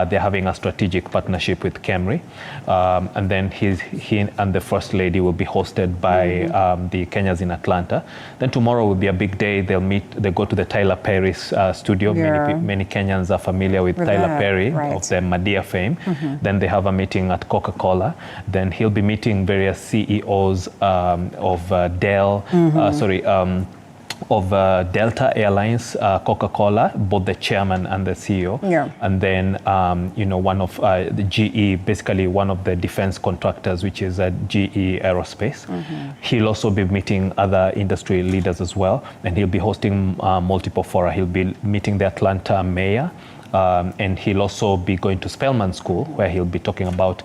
They're having a strategic partnership with KEMRI. And then he and the First Lady will be hosted by the Kenyans in Atlanta. Then tomorrow will be a big day. They go to the Tyler Perry's studio. Many Kenyans are familiar with Tyler Perry of the Madea fame. Then they have a meeting at Coca-Cola. Then he'll be meeting various CEOs of Delta Airlines, Coca-Cola, both the chairman and the CEO. And then, one of the GE, basically one of the defense contractors, which is GE Aerospace. He'll also be meeting other industry leaders as well. And he'll be hosting multiple fora. He'll be meeting the Atlanta mayor, and he'll also be going to Spelman School, where he'll be talking about,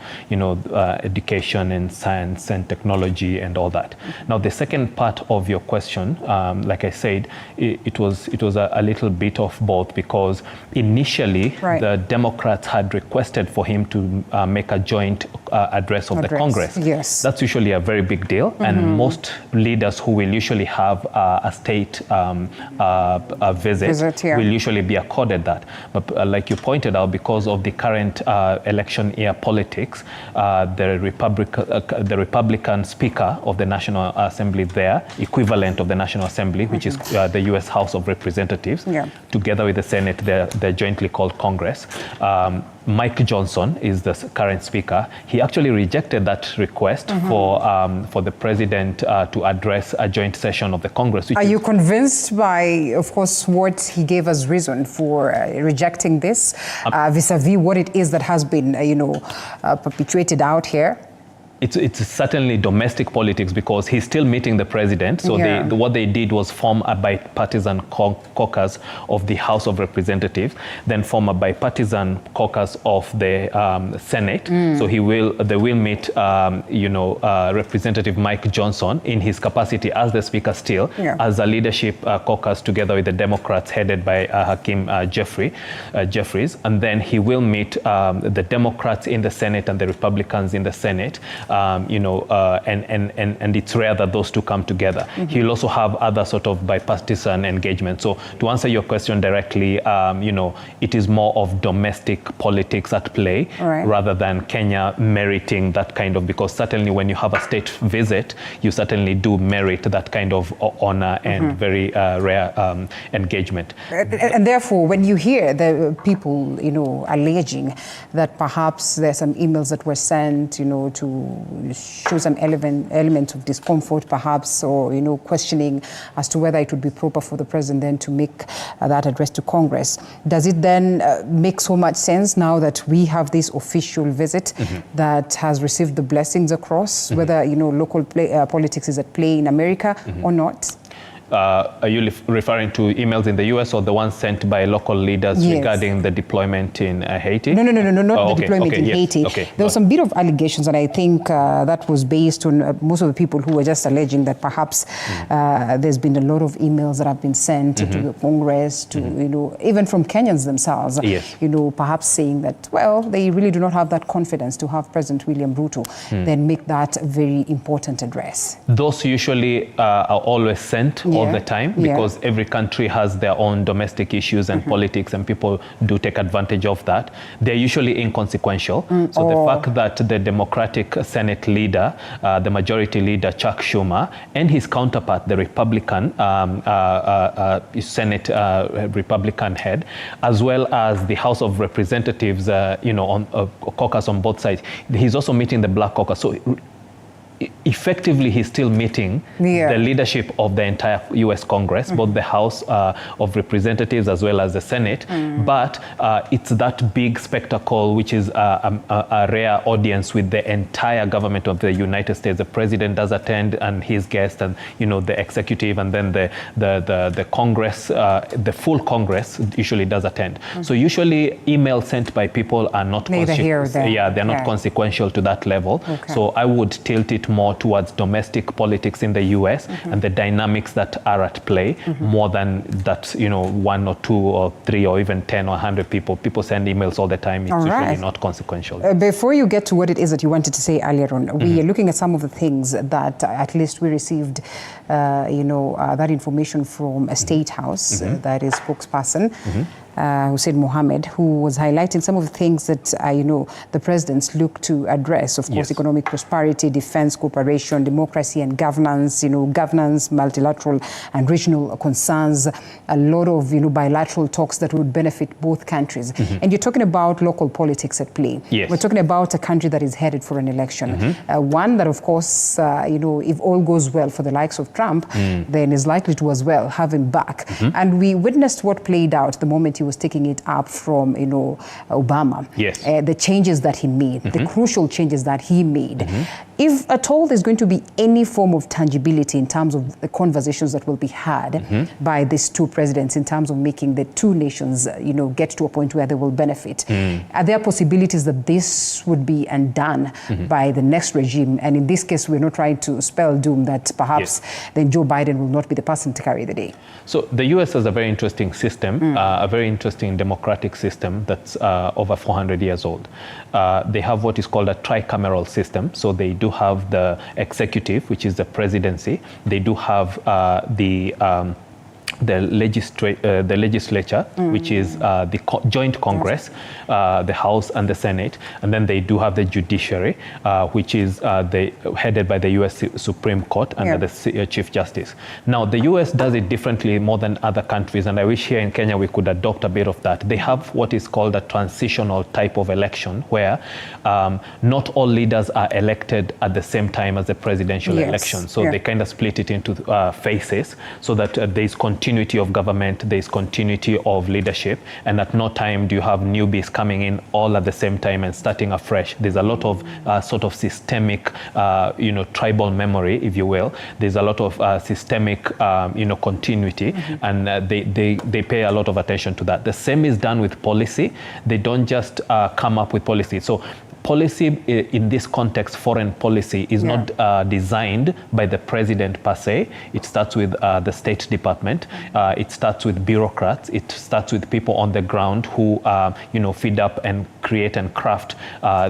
education and science and technology and all that. Now, the second part of your question, like I said, it was a little bit of both, because initially the Democrats had requested for him to make a joint address of the Congress. Yes. That's usually a very big deal, and most leaders who will usually have a state visit will usually be accorded that. But like you pointed out, because of the current election year politics, the Republican Speaker of the National Assembly there, equivalent of the National Assembly, which is the U.S. House of Representatives, together with the Senate, they're jointly called Congress. Mike Johnson is the current speaker. He actually rejected that request for the president to address a joint session of the Congress. Are you convinced by, of course, what he gave as reason for rejecting this, vis-a-vis what it is that has been, perpetuated out here? It's certainly domestic politics, because he's still meeting the president. So what they did was form a bipartisan caucus of the House of Representatives, then form a bipartisan caucus of the Senate. So they will meet, Representative Mike Johnson in his capacity as the speaker still, as a leadership caucus together with the Democrats headed by Hakeem Jeffries. And then he will meet the Democrats in the Senate and the Republicans in the Senate. And it's rare that those two come together. He'll also have other sort of bipartisan engagement. So to answer your question directly, it is more of domestic politics at play rather than Kenya meriting that kind of, because certainly when you have a state visit, you certainly do merit that kind of honor and very rare engagement. And therefore, when you hear the people, alleging that perhaps there's some emails that were sent, to show some element of discomfort perhaps, or questioning as to whether it would be proper for the president then to make that address to Congress, does it then make so much sense now that we have this official visit that has received the blessings across, whether local politics is at play in America or not? Are you referring to emails in the US or the ones sent by local leaders regarding the deployment in Haiti? No, not the deployment in Haiti. There was some bit of allegations, and I think that was based on most of the people who were just alleging that perhaps there's been a lot of emails that have been sent to the Congress, to even from Kenyans themselves, perhaps saying that, well, they really do not have that confidence to have President William Ruto then make that very important address. Those usually are always sent all the time, because every country has their own domestic issues and politics, and people do take advantage of that. They're usually inconsequential. So the fact that the Democratic Senate leader, the majority leader Chuck Schumer, and his counterpart, the Republican Senate Republican head, as well as the House of Representatives, on caucus on both sides, he's also meeting the Black Caucus. So effectively, he's still meeting the leadership of the entire U.S. Congress, both the House of Representatives as well as the Senate. But it's that big spectacle, which is a rare audience with the entire government of the United States. The president does attend, and his guest, and the executive, and then the Congress, the full Congress usually does attend. So usually, emails sent by people are not they're not consequential to that level. So I would tilt it more towards domestic politics in the US and the dynamics that are at play, more than that, 1 or 2 or 3 or even 10 or 100 people. People send emails all the time. It's usually not consequential. Before you get to what it is that you wanted to say earlier on, we are looking at some of the things that at least we received, that information from a State House, that is spokesperson, Hussein Mohammed, who was highlighting some of the things that, the presidents look to address, of course, economic prosperity, defense, cooperation, democracy and governance, governance, multilateral and regional concerns, a lot of, bilateral talks that would benefit both countries. And you're talking about local politics at play. We're talking about a country that is headed for an election. One that, of course, if all goes well for the likes of Trump, then is likely to as well have him back. And we witnessed what played out the moment he he was taking it up from, Obama. Yes. The changes that he made, the crucial changes that he made. If at all there's going to be any form of tangibility in terms of the conversations that will be had by these two presidents in terms of making the two nations, get to a point where they will benefit, are there possibilities that this would be undone by the next regime? And in this case, we're not trying to spell doom that perhaps then Joe Biden will not be the person to carry the day. So the US has a very interesting system, a very interesting democratic system that's over 400 years old. They have what is called a tricameral system. So they do have the executive, which is the presidency. They do have the legislature, which is the joint Congress, the House and the Senate, and then they do have the judiciary, which is headed by the U.S. Supreme Court under the Chief Justice. Now, the U.S. does it differently more than other countries, and I wish here in Kenya we could adopt a bit of that. They have what is called a transitional type of election, where not all leaders are elected at the same time as the presidential election. So they kind of split it into phases so that there is continuity of government, there is continuity of leadership, and at no time do you have newbies coming in all at the same time and starting afresh. There's a lot of sort of systemic, tribal memory, if you will. There's a lot of systemic, continuity, and they pay a lot of attention to that. The same is done with policy. They don't just come up with policy. So policy in this context, foreign policy, is not designed by the president per se. It starts with the State Department. It starts with bureaucrats. It starts with people on the ground who, feed up and create and craft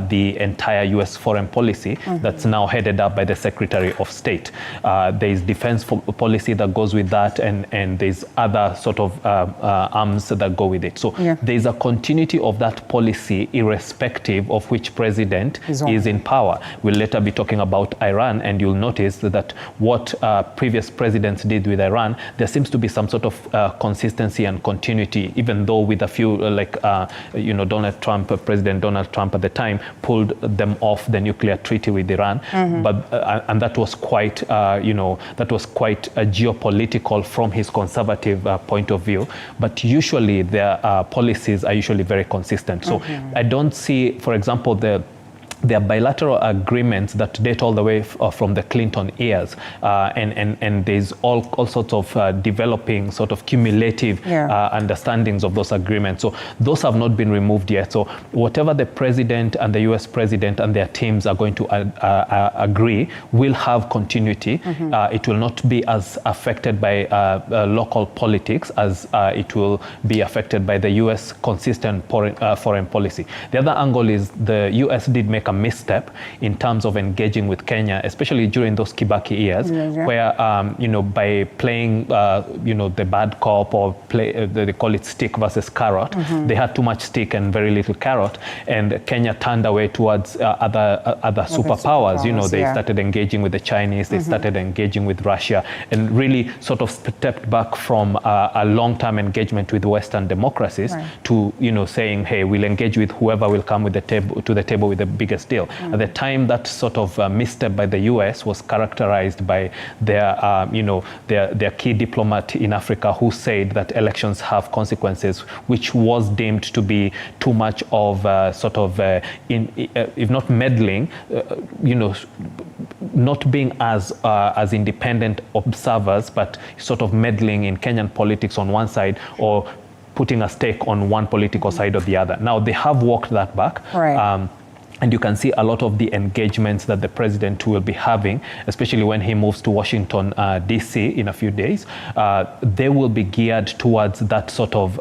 the entire U.S. foreign policy that's now headed up by the Secretary of State. There is defense policy that goes with that, and there's other sort of arms that go with it. So there's a continuity of that policy irrespective of which president is in power. We'll later be talking about Iran, and you'll notice that what previous presidents did with Iran, there seems to be some sort of consistency and continuity, even though with a few, Donald Trump, President Donald Trump at the time, pulled them off the nuclear treaty with Iran. But and that was quite, geopolitical from his conservative point of view. But usually their policies are usually very consistent. So I don't see, for example, there are bilateral agreements that date all the way from the Clinton years, and there's all sorts of developing sort of cumulative understandings of those agreements. So those have not been removed yet. So whatever the president and the U.S. president and their teams are going to agree will have continuity. It will not be as affected by local politics as it will be affected by the U.S. consistent foreign policy. The other angle is the U.S. did make a misstep in terms of engaging with Kenya, especially during those Kibaki years, where by playing the bad cop, or they call it stick versus carrot, they had too much stick and very little carrot, and Kenya turned away towards other superpowers. They started engaging with the Chinese, they started engaging with Russia, and really sort of stepped back from a long-term engagement with Western democracies to saying, hey, we'll engage with whoever will come with to the table with the biggest deal. At the time, that sort of misstep by the US was characterized by their key diplomat in Africa, who said that elections have consequences, which was deemed to be too much of if not meddling, not being as independent observers, but sort of meddling in Kenyan politics on one side, or putting a stake on one political side or the other. Now, they have walked that back. And you can see a lot of the engagements that the president will be having, especially when he moves to Washington, D.C. in a few days. They will be geared towards that sort of,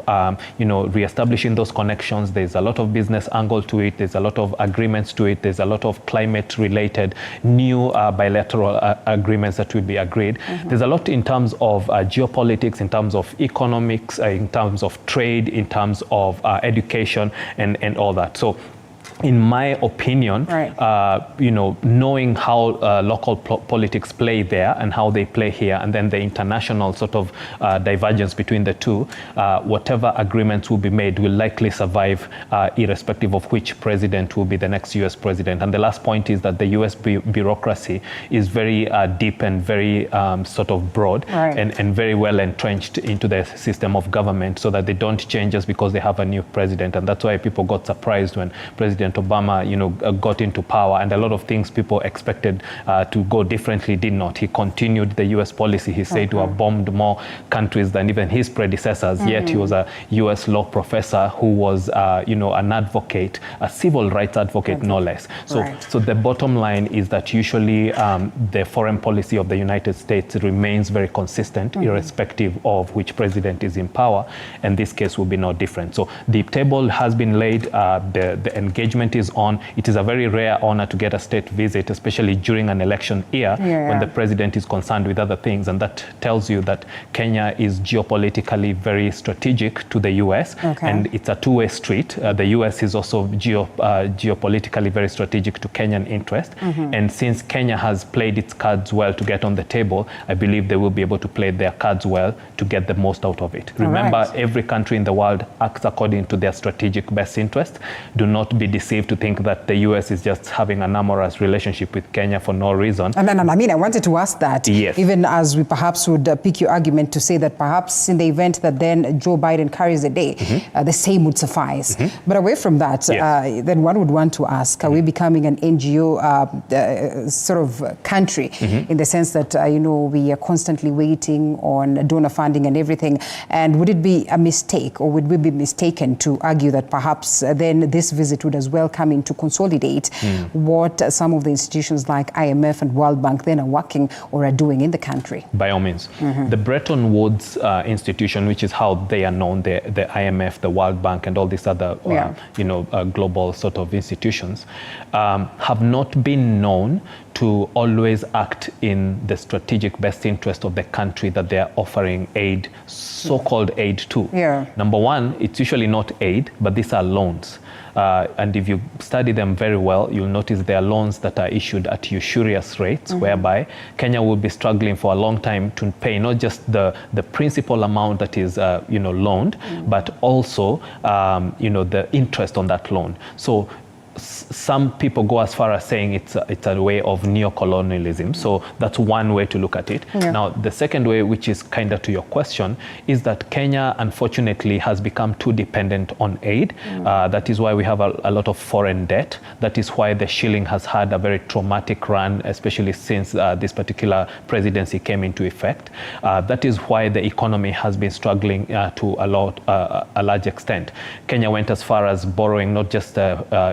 reestablishing those connections. There's a lot of business angle to it. There's a lot of agreements to it. There's a lot of climate-related new bilateral agreements that will be agreed. There's a lot in terms of geopolitics, in terms of economics, in terms of trade, in terms of education, and all that. So in my opinion, you know, knowing how local politics play there and how they play here, and then the international sort of divergence between the two, whatever agreements will be made will likely survive irrespective of which president will be the next US president. And the last point is that the US bureaucracy is very deep and very sort of broad and very well entrenched into the system of government, so that they don't change just because they have a new president. And that's why people got surprised when President Obama, you know, got into power, and a lot of things people expected to go differently did not. He continued the US policy. He said to have bombed more countries than even his predecessors, yet he was a US law professor who was, you know, an advocate, a civil rights advocate, no less. So, so the bottom line is that usually the foreign policy of the United States remains very consistent, irrespective of which president is in power, and this case will be no different. So the table has been laid, the engagement is on. It is a very rare honor to get a state visit, especially during an election year when the president is concerned with other things, and that tells you that Kenya is geopolitically very strategic to the US, and it's a two-way street. The US is also geopolitically very strategic to Kenyan interest, and since Kenya has played its cards well to get on the table, I believe they will be able to play their cards well to get the most out of it. Remember, every country in the world acts according to their strategic best interest. Do not be deceived to think that the US is just having an amorous relationship with Kenya for no reason. And I mean, I wanted to ask that, even as we perhaps would pick your argument to say that perhaps in the event that then Joe Biden carries the day, the same would suffice. But away from that, then one would want to ask, are we becoming an NGO sort of country in the sense that, you know, we are constantly waiting on donor funding and everything? And would it be a mistake, or would we be mistaken to argue that perhaps then this visit would as well come in to consolidate what some of the institutions like IMF and World Bank then are working or are doing in the country? By all means. The Bretton Woods institution, which is how they are known, the IMF, the World Bank, and all these other you know, global sort of institutions, have not been known to always act in the strategic best interest of the country that they are offering aid, so-called aid to. Number one, it's usually not aid, but these are loans. And if you study them very well, you'll notice they are loans that are issued at usurious rates, whereby Kenya will be struggling for a long time to pay not just the principal amount that is you know, loaned, but also you know, the interest on that loan. So some people go as far as saying it's a way of neo-colonialism. So that's one way to look at it. Now, the second way, which is kind of to your question, is that Kenya, unfortunately, has become too dependent on aid. That is why we have a lot of foreign debt. That is why the shilling has had a very traumatic run, especially since this particular presidency came into effect. That is why the economy has been struggling to a large extent. Kenya went as far as borrowing not just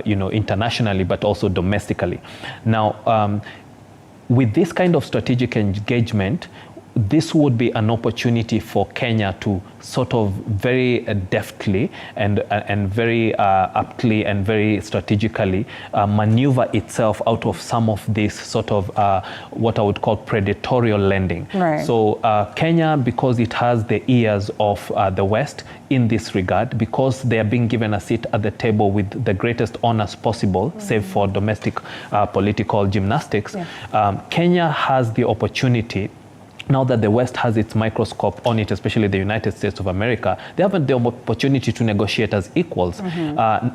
you know, internationally, but also domestically. Now, with this kind of strategic engagement, this would be an opportunity for Kenya to sort of very deftly and very aptly and very strategically maneuver itself out of some of this sort of what I would call predatory lending. So Kenya, because it has the ears of the West in this regard, because they are being given a seat at the table with the greatest honors possible, save for domestic political gymnastics, Kenya has the opportunity. Now that the West has its microscope on it, especially the United States of America, they have the opportunity to negotiate as equals.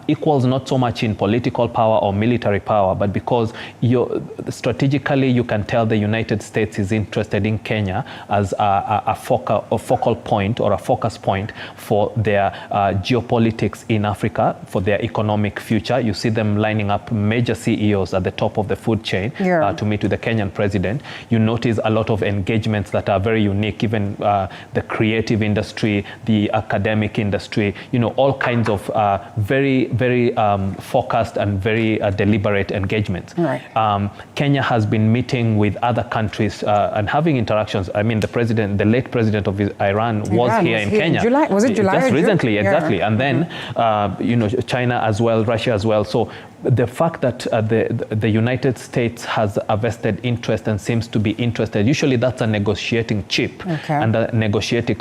Equals not so much in political power or military power, but because strategically you can tell the United States is interested in Kenya as a focal point or a focus point for their geopolitics in Africa, for their economic future. You see them lining up major CEOs at the top of the food chain to meet with the Kenyan president. You notice a lot of engagements that are very unique, even the creative industry, the academic industry, you know, all kinds of very, very focused and very deliberate engagements. Kenya has been meeting with other countries and having interactions. I mean, the late president of Iran was here in Kenya. Was it July? Just recently, exactly. And then, you know, China as well, Russia as well. So the fact that the United States has a vested interest and seems to be interested, usually that's a negotiating chip and a negotiating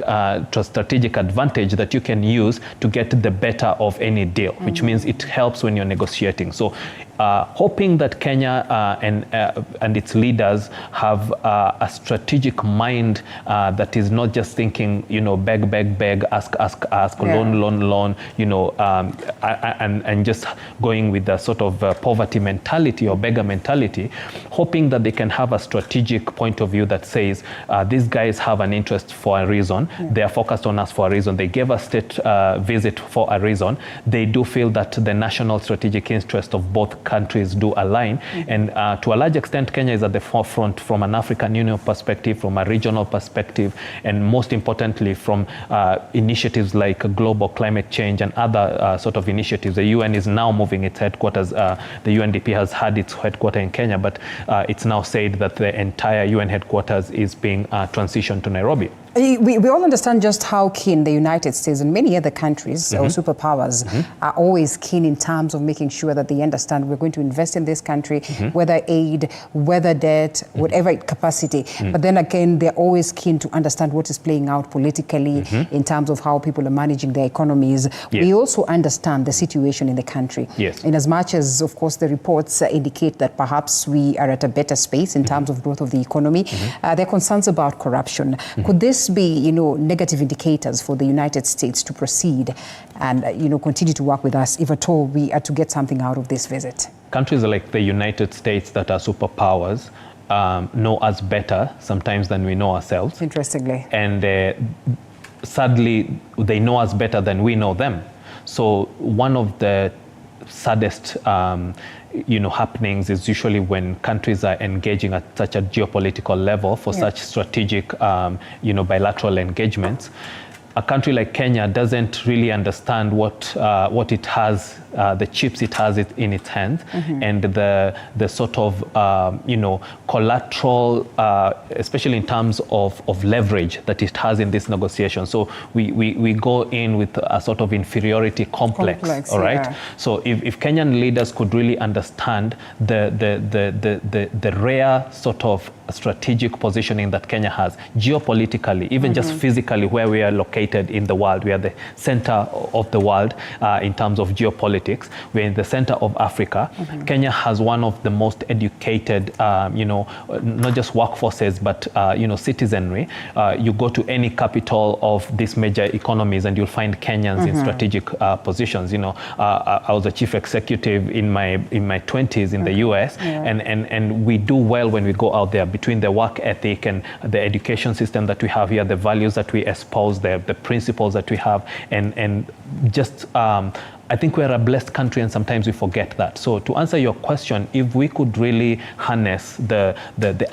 strategic advantage that you can use to get the better of any deal, which means it helps when you're negotiating. So hoping that Kenya and its leaders have a strategic mind that is not just thinking, beg, ask, loan, and just going with the sort of poverty mentality or beggar mentality, hoping that they can have a strategic point of view that says, these guys have an interest for a reason, they are focused on us for a reason, they gave a state visit for a reason, they do feel that the national strategic interest of both countries do align, and to a large extent Kenya is at the forefront from an African Union perspective, from a regional perspective, and most importantly from initiatives like global climate change and other sort of initiatives. The UN is now moving its headquarters. The UNDP has had its headquarters in Kenya, but it's now said that the entire UN headquarters is being transitioned to Nairobi. We all understand just how keen the United States and many other countries or superpowers are always keen in terms of making sure that they understand we're going to invest in this country, whether aid, whether debt, whatever capacity. But then again, they're always keen to understand what is playing out politically in terms of how people are managing their economies. We also understand the situation in the country. In as much as, of course, the reports indicate that perhaps we are at a better space in terms of growth of the economy, there are concerns about corruption. Could this be, negative indicators for the United States to proceed and, continue to work with us if at all we are to get something out of this visit? Countries like the United States that are superpowers know us better sometimes than we know ourselves. Interestingly. And sadly, they know us better than we know them. So one of the saddest happenings is usually when countries are engaging at such a geopolitical level for such strategic bilateral engagements. A country like Kenya doesn't really understand what it has, the chips it has in its hands, and the sort of collateral, especially in terms of leverage that it has in this negotiation. So we go in with a sort of inferiority complex, all right? So if Kenyan leaders could really understand the rare sort of strategic positioning that Kenya has geopolitically, even just physically, where we are located in the world. We are the center of the world in terms of geopolitics. We're in the center of Africa. Kenya has one of the most educated, not just workforces, but citizenry. You go to any capital of these major economies and you'll find Kenyans in strategic positions. I was a chief executive in my 20s in the US, and we do well when we go out there, between the work ethic and the education system that we have here, the values that we espouse, the principles that we have, and just I think we're a blessed country, and sometimes we forget that. So to answer your question, if we could really harness the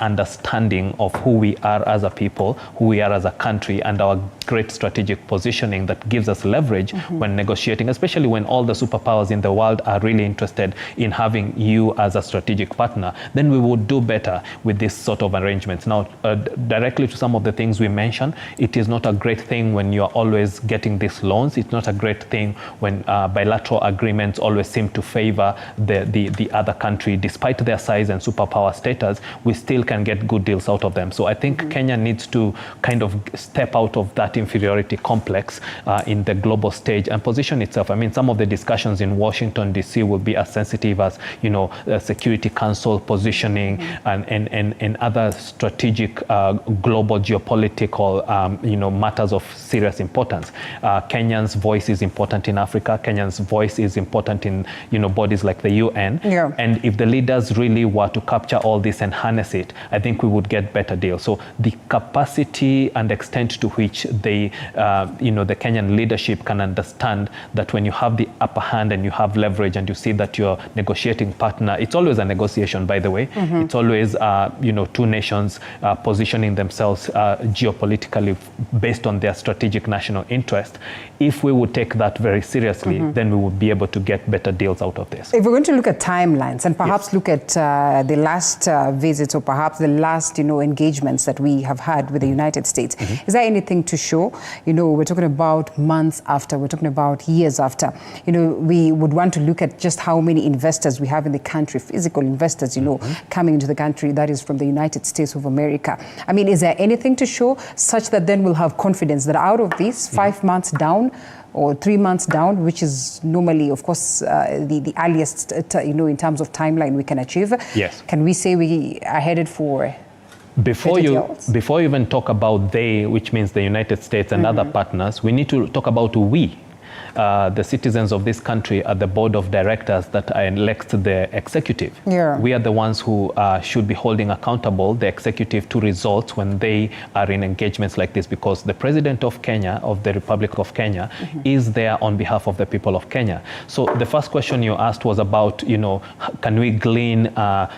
understanding of who we are as a people, who we are as a country, and our great strategic positioning that gives us leverage when negotiating, especially when all the superpowers in the world are really interested in having you as a strategic partner, then we would do better with this sort of arrangements. Now, directly to some of the things we mentioned, it is not a great thing when you're always getting these loans. It's not a great thing when bilateral agreements always seem to favor the other country. Despite their size and superpower status, we still can get good deals out of them. So I think Kenya needs to kind of step out of that inferiority complex in the global stage and position itself. I mean, some of the discussions in Washington, D.C. will be as sensitive as, Security Council positioning and other strategic global geopolitical, matters of serious importance. Kenya's voice is important in Africa. Kenya's voice is important in, bodies like the UN. And if the leaders really were to capture all this and harness it, I think we would get better deals. So the capacity and extent to which the Kenyan leadership can understand that when you have the upper hand and you have leverage and you see that your negotiating partner, it's always a negotiation, by the way. It's always, two nations positioning themselves geopolitically based on their strategic national interest. If we would take that very seriously, then we would be able to get better deals out of this. If we're going to look at timelines and perhaps look at the last visits or perhaps the last, engagements that we have had with the United States, is there anything to show show. You know, we're talking about months after, we're talking about years after. You know, we would want to look at just how many investors we have in the country, physical investors, you know, coming into the country, that is from the United States of America. I mean, is there anything to show such that then we'll have confidence that out of this 5 months down, or 3 months down, which is normally, of course, the earliest, you know, in terms of timeline we can achieve. Yes. Can we say we are headed for before you even talk about they, which means the United States and other partners, we need to talk about we. The citizens of this country are the board of directors that elect the executive. Yeah. We are the ones who should be holding accountable the executive to results when they are in engagements like this, because the president of Kenya, of the Republic of Kenya, is there on behalf of the people of Kenya. So the first question you asked was about, you know, can we glean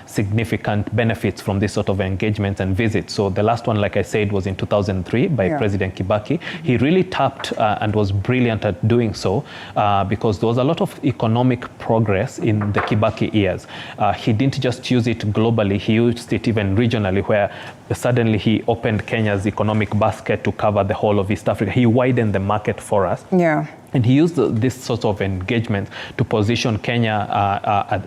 significant benefits from this sort of engagements and visits? So the last one, like I said, was in 2003 by President Kibaki. He really tapped and was brilliant at doing so. Because there was a lot of economic progress in the Kibaki years. He didn't just use it globally, he used it even regionally, where suddenly he opened Kenya's economic basket to cover the whole of East Africa. He widened the market for us. Yeah. And he used this sort of engagement to position Kenya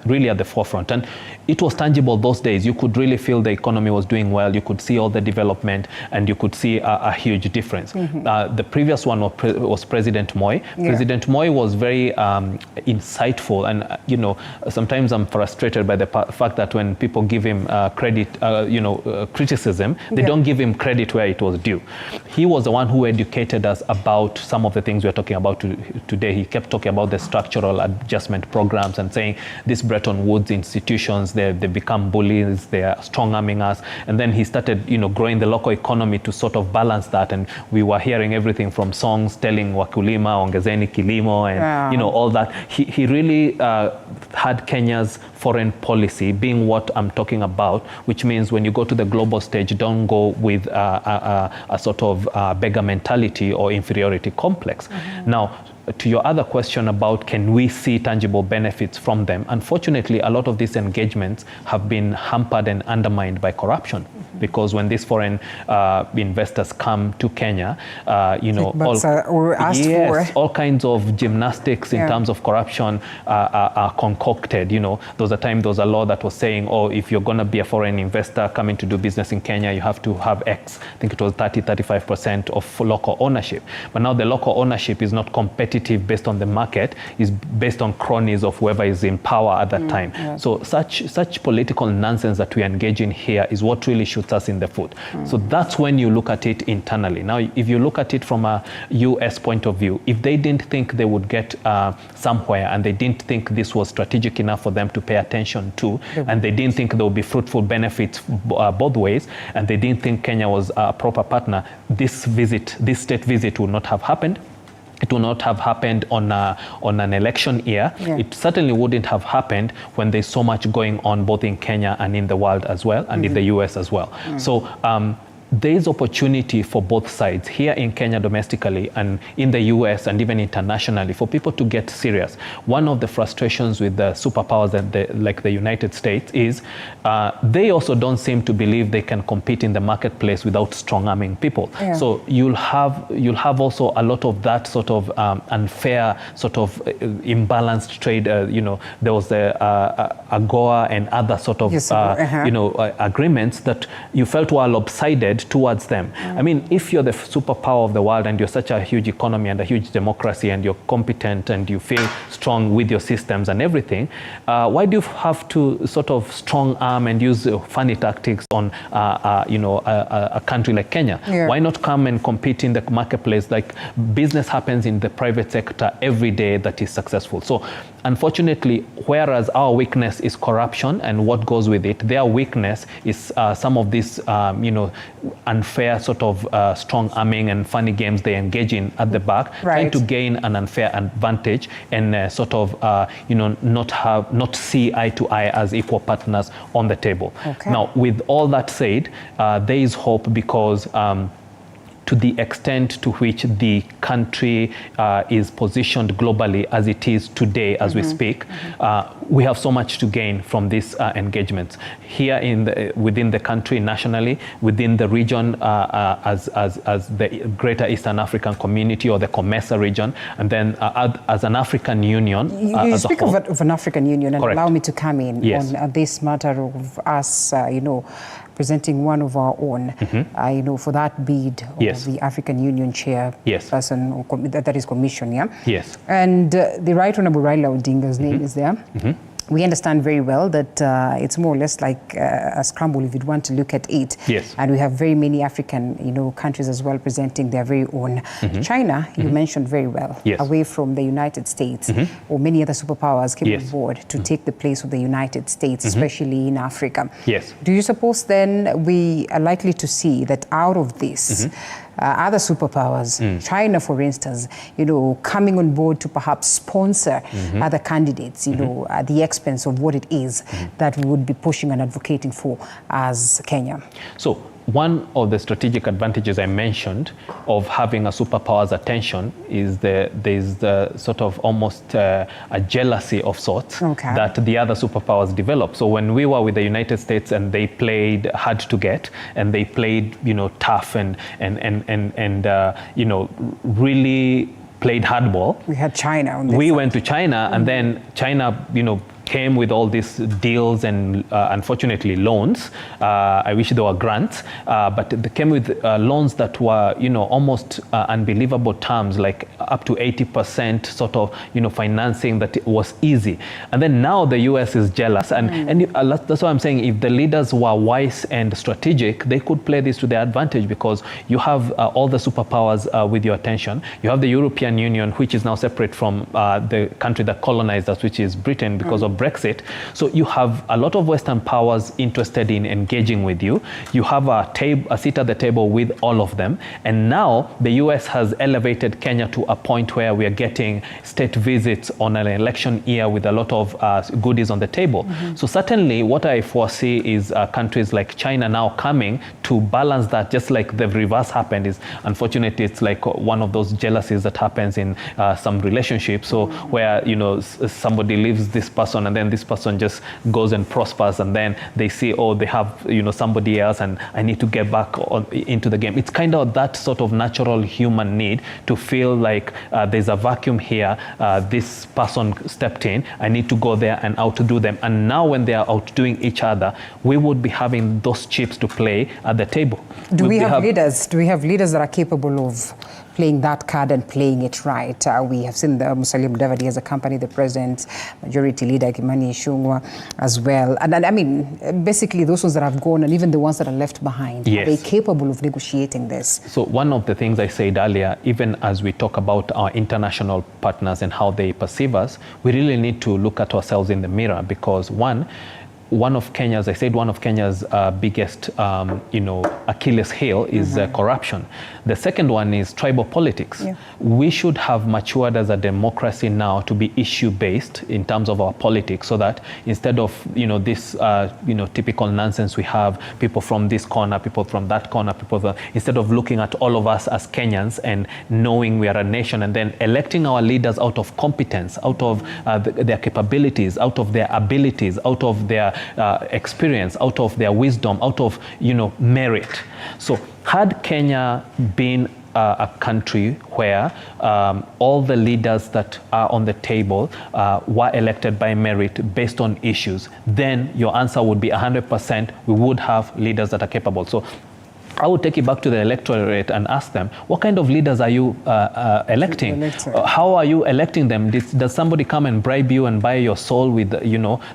really at the forefront. And it was tangible those days. You could really feel the economy was doing well. You could see all the development, and you could see a huge difference. The previous one was President Moi. Yeah. President Moi was very insightful. And, you know, sometimes I'm frustrated by the fact that when people give him credit, criticism, they don't give him credit where it was due. He was the one who educated us about some of the things we're talking about today. He kept talking about the structural adjustment programs and saying these Bretton Woods institutions, they become bullies, they are strong-arming us. And then he started, you know, growing the local economy to sort of balance that. And we were hearing everything from songs telling wakulima, ongezeni kilimo, and, you know, all that. He really had Kenya's foreign policy being what I'm talking about, which means when you go to the global stage, don't go with a sort of beggar mentality or inferiority complex. Now, to your other question about can we see tangible benefits from them, unfortunately, a lot of these engagements have been hampered and undermined by corruption. Because when these foreign investors come to Kenya, you know, all kinds of gymnastics in terms of corruption are concocted. You know, there was a time there was a law that was saying, oh, if you're going to be a foreign investor coming to do business in Kenya, you have to have X. I think it was 35% of local ownership. But now the local ownership is not competitive based on the market, is based on cronies of whoever is in power at that time. So such political nonsense that we engage in here is what really shoots us in the foot. So that's when you look at it internally. Now, if you look at it from a US point of view, if they didn't think they would get somewhere, and they didn't think this was strategic enough for them to pay attention to, and they didn't think there would be fruitful benefits both ways, and they didn't think Kenya was a proper partner, this state visit would not have happened. It would not have happened on an election year. It certainly wouldn't have happened when there's so much going on both in Kenya and in the world as well, and in the US as well. So there is opportunity for both sides here in Kenya domestically and in the US and even internationally for people to get serious. One of the frustrations with the superpowers like the United States is they also don't seem to believe they can compete in the marketplace without strong-arming people. So you'll have also a lot of that sort of unfair, sort of imbalanced trade. You know, there was the AGOA and other sort of agreements that you felt were lopsided towards them. I mean, if you're the superpower of the world and you're such a huge economy and a huge democracy and you're competent and you feel strong with your systems and everything, why do you have to sort of strong arm and use funny tactics on a country like Kenya? Why not come and compete in the marketplace? Like, business happens in the private sector every day that is successful. So unfortunately, whereas our weakness is corruption and what goes with it, their weakness is some of these unfair sort of strong arming and funny games they engage in at the back, trying to gain an unfair advantage and sort of not see eye to eye as equal partners on the table. Now, with all that said, there is hope because to the extent to which the country is positioned globally as it is today, as we speak, we have so much to gain from these engagements here within the country, nationally, within the region as the Greater Eastern African Community or the COMESA region, and then as an African Union. You speak of an African Union, and Correct. allow me to come in Yes. on this matter of us, presenting one of our own, for that bid of the African Union chairperson, or that is commission, Yes. And the Right Honourable Raila Odinga's name is there. We understand very well that it's more or less like a scramble if you'd want to look at it. Yes. And we have very many African, countries as well presenting their very own. China, you mentioned very well, away from the United States or many other superpowers came on board to take the place of the United States, especially in Africa. Yes. Do you suppose then we are likely to see that out of this, other superpowers, China, for instance, coming on board to perhaps sponsor other candidates, at the expense of what it is that we would be pushing and advocating for as Kenya? So one of the strategic advantages I mentioned of having a superpower's attention is there's the sort of almost a jealousy of sorts that the other superpowers develop. So when we were with the United States and they played hard to get and they played tough and really played hardball. We had China on this We side. went to China and then China, came with all these deals and unfortunately loans. I wish there were grants, but they came with loans that were, almost unbelievable terms, like up to 80% sort of, financing that was easy. And then now the US is jealous. And that's why I'm saying if the leaders were wise and strategic, they could play this to their advantage because you have all the superpowers with your attention. You have the European Union, which is now separate from the country that colonized us, which is Britain because of Brexit. So you have a lot of Western powers interested in engaging with you. You have a seat at the table with all of them. And now the US has elevated Kenya to a point where we are getting state visits on an election year with a lot of goodies on the table. So certainly what I foresee is countries like China now coming to balance that, just like the reverse happened. Is unfortunately it's like one of those jealousies that happens in some relationships. So where, somebody leaves this person and then this person just goes and prospers and then they see, oh, they have, somebody else and I need to get back into the game. It's kind of that sort of natural human need to feel like there's a vacuum here. This person stepped in. I need to go there and outdo them. And now when they are outdoing each other, we would be having those chips to play at the table. Do we have leaders? Do we have leaders that are capable of playing that card and playing it right? We have seen the Musalia Mudavadi as a company, the president, majority leader Kimani Ichung'wah as well. And I mean, basically those ones that have gone and even the ones that are left behind, are they capable of negotiating this? So one of the things I said earlier, even as we talk about our international partners and how they perceive us, we really need to look at ourselves in the mirror because one of Kenya's biggest, Achilles heel is corruption. The second one is tribal politics. We should have matured as a democracy now to be issue-based in terms of our politics, so that instead of, this, typical nonsense we have, people from this corner, people from that corner, instead of looking at all of us as Kenyans and knowing we are a nation and then electing our leaders out of competence, out of their capabilities, out of their abilities, out of their experience, out of their wisdom, out of merit. So had Kenya been a country where all the leaders that are on the table were elected by merit based on issues, then your answer would be 100%. We would have leaders that are capable. So I would take it back to the electorate and ask them, what kind of leaders are you electing? How are you electing them? Does somebody come and bribe you and buy your soul with,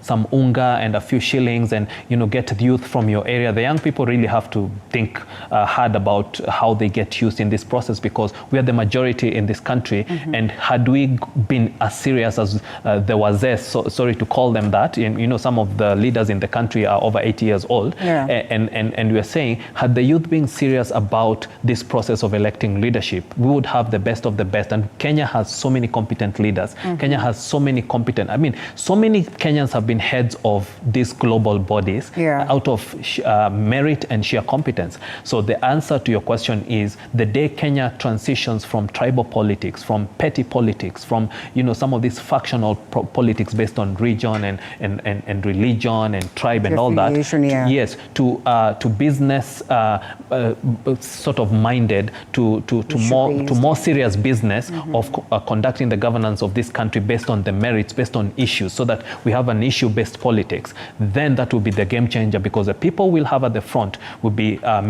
some unga and a few shillings and, get the youth from your area? The young people really have to think hard about how they get used in this process because we are the majority in this country. And had we been as serious as the Wazee, sorry to call them that, and, some of the leaders in the country are over 80 years old. And we are saying, had the youth being serious about this process of electing leadership, we would have the best of the best. And Kenya has so many competent leaders. Kenya has so many competent, so many Kenyans have been heads of these global bodies out of merit and sheer competence. So the answer to your question is, the day Kenya transitions from tribal politics, from petty politics, from some of these factional politics based on region and religion and tribe and all that, yes, to business sort of minded, to more serious business of conducting the governance of this country based on the merits, based on issues, so that we have an issue-based politics, then that will be the game changer, because the people we'll have at the front will be a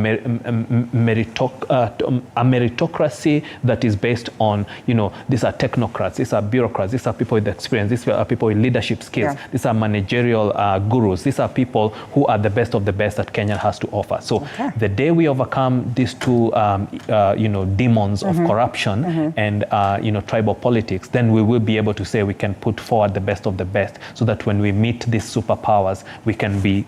meritocracy that is based on, these are technocrats, these are bureaucrats, these are people with experience, these are people with leadership skills, these are managerial gurus, these are people who are the best of the best that Kenya has to offer. So the day we overcome these two, demons of corruption and, tribal politics, then we will be able to say we can put forward the best of the best, so that when we meet these superpowers, we can be,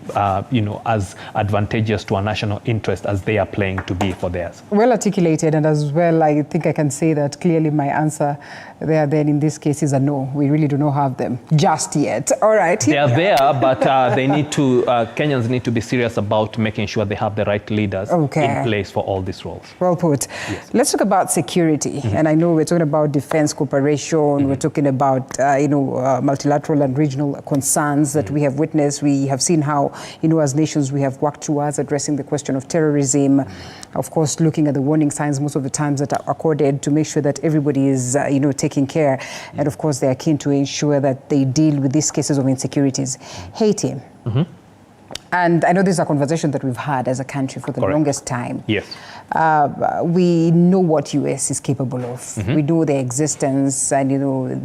as advantageous to our national interest as they are playing to be for theirs. Well articulated, and as well, I think I can say that clearly my answer there then in this case is a no. We really do not have them just yet. All right. They are there, but they need to, Kenyans need to be serious about making sure they have the right leaders in place for all these roles. Well put. Yes. Let's talk about security. And I know we're talking about defense cooperation, we're talking about, multilateral and regional concerns that we have witnessed. We have seen how, as nations, we have worked towards addressing the question of terrorism. Of course, looking at the warning signs most of the times that are accorded to make sure that everybody is, taking care. And of course, they are keen to ensure that they deal with these cases of insecurities. Haiti. And I know this is a conversation that we've had as a country for the longest time. Yes. We know what US is capable of. We know their existence, and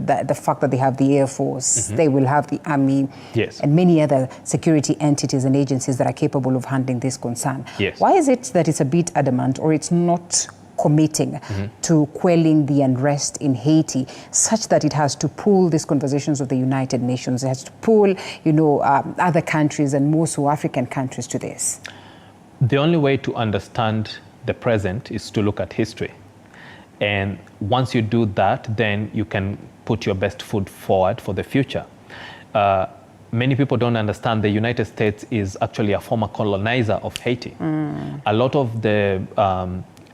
the fact that they have the Air Force, they will have the Army, and many other security entities and agencies that are capable of handling this concern. Why is it that it's a bit adamant, or it's not committing to quelling the unrest in Haiti, such that it has to pull these conversations of the United Nations, it has to pull, other countries and more so African countries to this? The only way to understand the present is to look at history. And once you do that, then you can put your best foot forward for the future. Many people don't understand the United States is actually a former colonizer of Haiti. A lot of the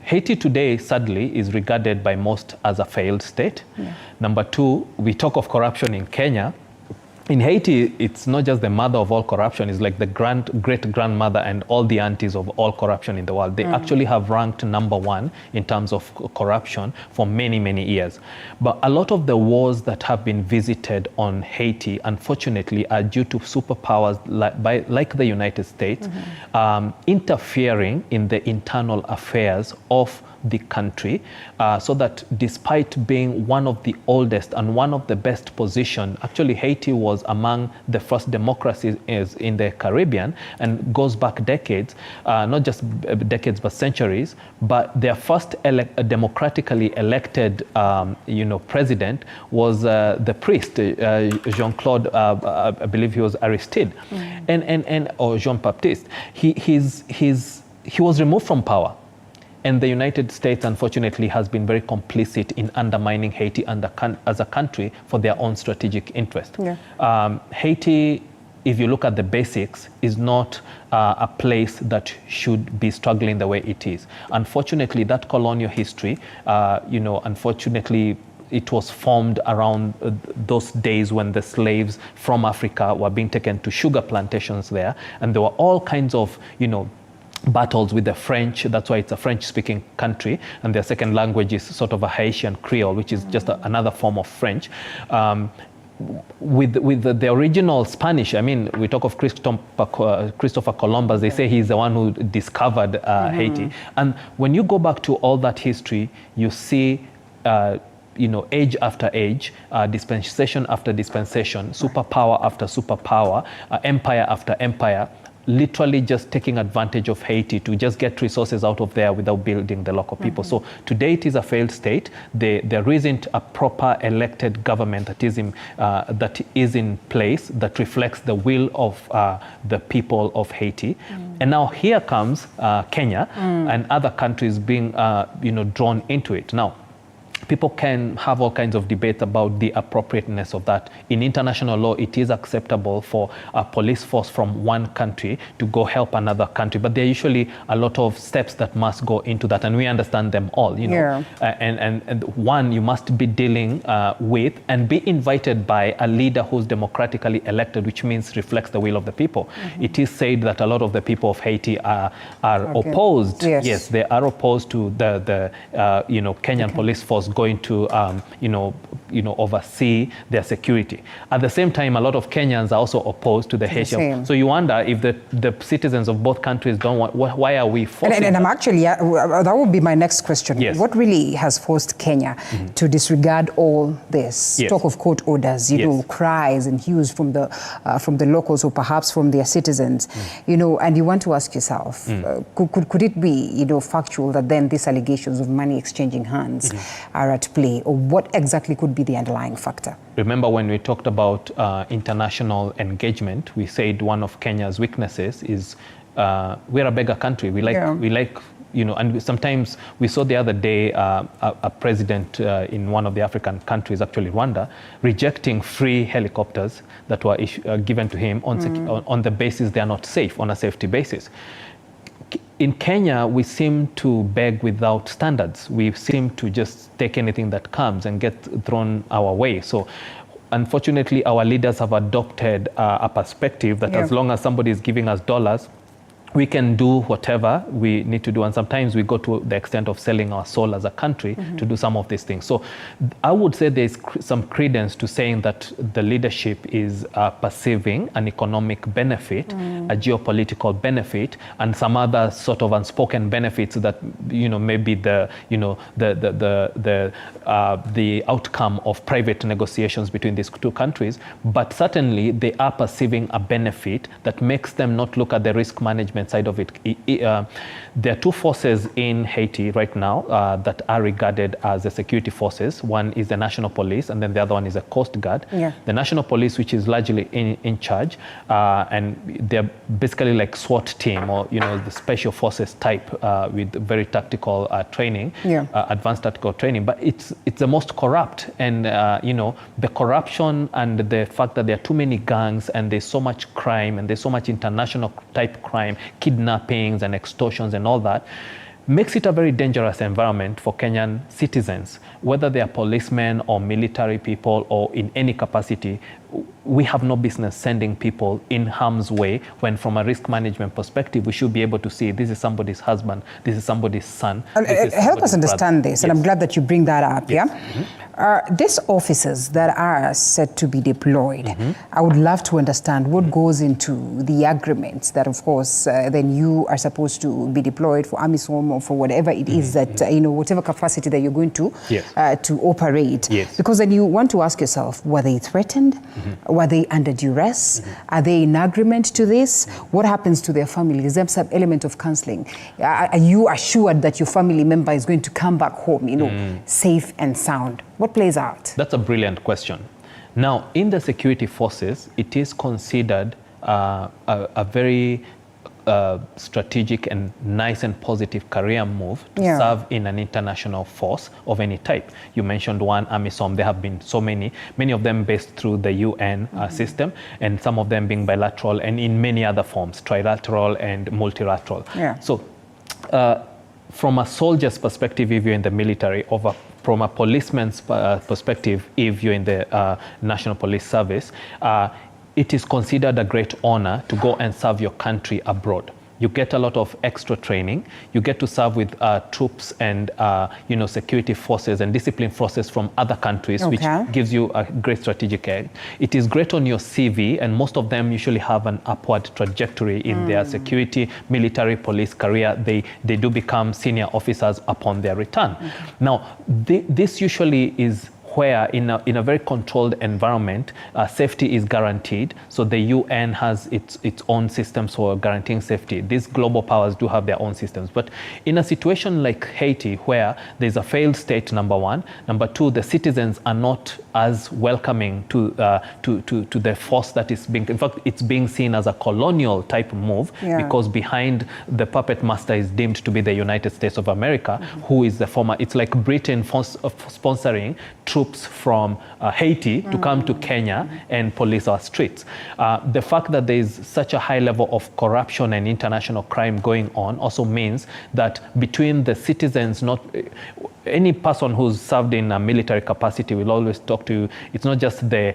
Haiti today, sadly, is regarded by most as a failed state. Number two, we talk of corruption in Kenya. In Haiti, it's not just the mother of all corruption, it's like the great-grandmother and all the aunties of all corruption in the world. They actually have ranked #1 in terms of corruption for many, many years. But a lot of the wars that have been visited on Haiti, unfortunately, are due to superpowers like the United States interfering in the internal affairs of the country, so that despite being one of the oldest and one of the best positioned, actually Haiti was among the first democracies in the Caribbean and goes back decades, not just decades but centuries, but their first democratically elected president was the priest, Jean-Claude, I believe he was Aristide, or Jean-Baptiste. He was removed from power. And the United States, unfortunately, has been very complicit in undermining Haiti as a country for their own strategic interest. Haiti, if you look at the basics, is not a place that should be struggling the way it is. Unfortunately, that colonial history, unfortunately, it was formed around those days when the slaves from Africa were being taken to sugar plantations there. And there were all kinds of, battles with the French. That's why it's a French-speaking country, and their second language is sort of a Haitian Creole, which is just another form of French. With the original Spanish, we talk of Christopher Columbus. They say he's the one who discovered Haiti. And when you go back to all that history, you see age after age, dispensation after dispensation, superpower after superpower, empire after empire, literally just taking advantage of Haiti to just get resources out of there without building the local people. So today it is a failed state. There isn't a proper elected government that is in place that reflects the will of the people of Haiti. And now here comes Kenya and other countries being drawn into it. Now, people can have all kinds of debates about the appropriateness of that. In international law, it is acceptable for a police force from one country to go help another country, but there are usually a lot of steps that must go into that, and we understand them all, you know. And one, you must be dealing with and be invited by a leader who's democratically elected, which means reflects the will of the people. It is said that a lot of the people of Haiti are opposed. Yes, they are opposed to the Kenyan police force going to oversee their security. At the same time, a lot of Kenyans are also opposed to the Haitian. So you wonder if the citizens of both countries don't want, why are we forcing and I'm actually, that would be my next question. Yes. What really has forced Kenya to disregard all this? Talk of court orders, you know, cries and hues from the locals or perhaps from their citizens, you know, and you want to ask yourself, could it be, you know, factual that then these allegations of money exchanging hands are at play, or what exactly could be the underlying factor? Remember when we talked about international engagement, we said one of Kenya's weaknesses is we're a beggar country. We like, you know, and sometimes we saw the other day a president in one of the African countries, actually Rwanda, rejecting free helicopters that were given to him on the basis they are not safe, on a safety basis. In Kenya, we seem to beg without standards. We seem to just take anything that comes and get thrown our way. So unfortunately, our leaders have adopted a perspective that as long as somebody is giving us dollars, we can do whatever we need to do. And sometimes we go to the extent of selling our soul as a country to do some of these things. So I would say there's some credence to saying that the leadership is perceiving an economic benefit, a geopolitical benefit, and some other sort of unspoken benefits that, you know, maybe the outcome of private negotiations between these two countries. But certainly they are perceiving a benefit that makes them not look at the risk management side of it. There are two forces in Haiti right now that are regarded as the security forces. One is the National Police, and then the other one is the Coast Guard. The National Police, which is largely in charge, and they're basically like SWAT team, or, you know, the special forces type with very tactical training, advanced tactical training. But it's the most corrupt, and you know, the corruption and the fact that there are too many gangs and there's so much crime and there's so much international type crime, kidnappings and extortions and all that, makes it a very dangerous environment for Kenyan citizens. Whether they are policemen or military people or in any capacity, we have no business sending people in harm's way when, from a risk management perspective, we should be able to see this is somebody's husband, this is somebody's son. Help us understand this, and I'm glad that you bring that up. These officers that are set to be deployed, I would love to understand what goes into the agreements that, of course, then you are supposed to be deployed for AMISOM or for whatever it is that, you know, whatever capacity that you're going to operate. Because then you want to ask yourself, were they threatened? Were they under duress? Are they in agreement to this? What happens to their family? Is there some element of counseling? Are you assured that your family member is going to come back home, you know, safe and sound? What plays out? That's a brilliant question. Now, in the security forces, it is considered a very strategic and nice and positive career move to serve in an international force of any type. You mentioned one, AMISOM. There have been so many of them based through the UN system, and some of them being bilateral and in many other forms, trilateral and multilateral. So from a soldier's perspective, if you're in the military, from a policeman's perspective, if you're in the National Police Service, it is considered a great honor to go and serve your country abroad. You get a lot of extra training. You get to serve with troops and security forces and discipline forces from other countries, which gives you a great strategic edge. It is great on your CV, and most of them usually have an upward trajectory in their security, military, police career. They do become senior officers upon their return. Now, this usually is where in a very controlled environment, safety is guaranteed. So the UN has its own systems for guaranteeing safety. These global powers do have their own systems. But in a situation like Haiti, where there's a failed state, number one. Number two, the citizens are not as welcoming to the force that is being, in fact, it's being seen as a colonial type move, because behind the puppet master is deemed to be the United States of America, who is the former, it's like Britain sponsoring troops from Haiti to come to Kenya and police our streets. The fact that there is such a high level of corruption and international crime going on also means that between the citizens, not any person who's served in a military capacity will always talk to you. It's not just the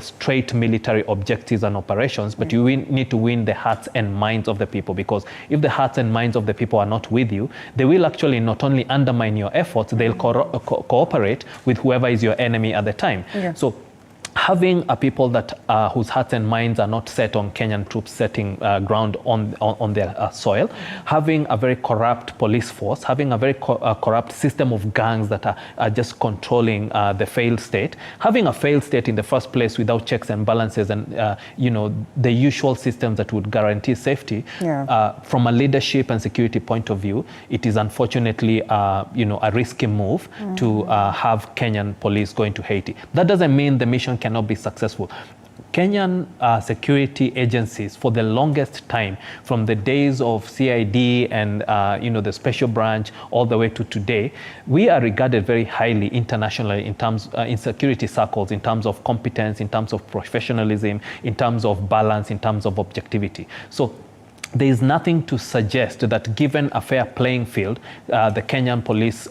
straight military objectives and operations, but you need to win the hearts and minds of the people, because if the hearts and minds of the people are not with you, they will actually not only undermine your efforts, they'll cooperate with whoever is your enemy at the time. So having a people that whose hearts and minds are not set on Kenyan troops setting ground on their soil, having a very corrupt police force, having a very corrupt system of gangs that are just controlling the failed state, having a failed state in the first place without checks and balances and the usual systems that would guarantee safety, from a leadership and security point of view, it is unfortunately a risky move to have Kenyan police going to Haiti. That doesn't mean the mission cannot be successful. Kenyan security agencies, for the longest time, from the days of CID and the special branch all the way to today, we are regarded very highly internationally in terms in security circles, in terms of competence, in terms of professionalism, in terms of balance, in terms of objectivity. So there is nothing to suggest that given a fair playing field, the Kenyan police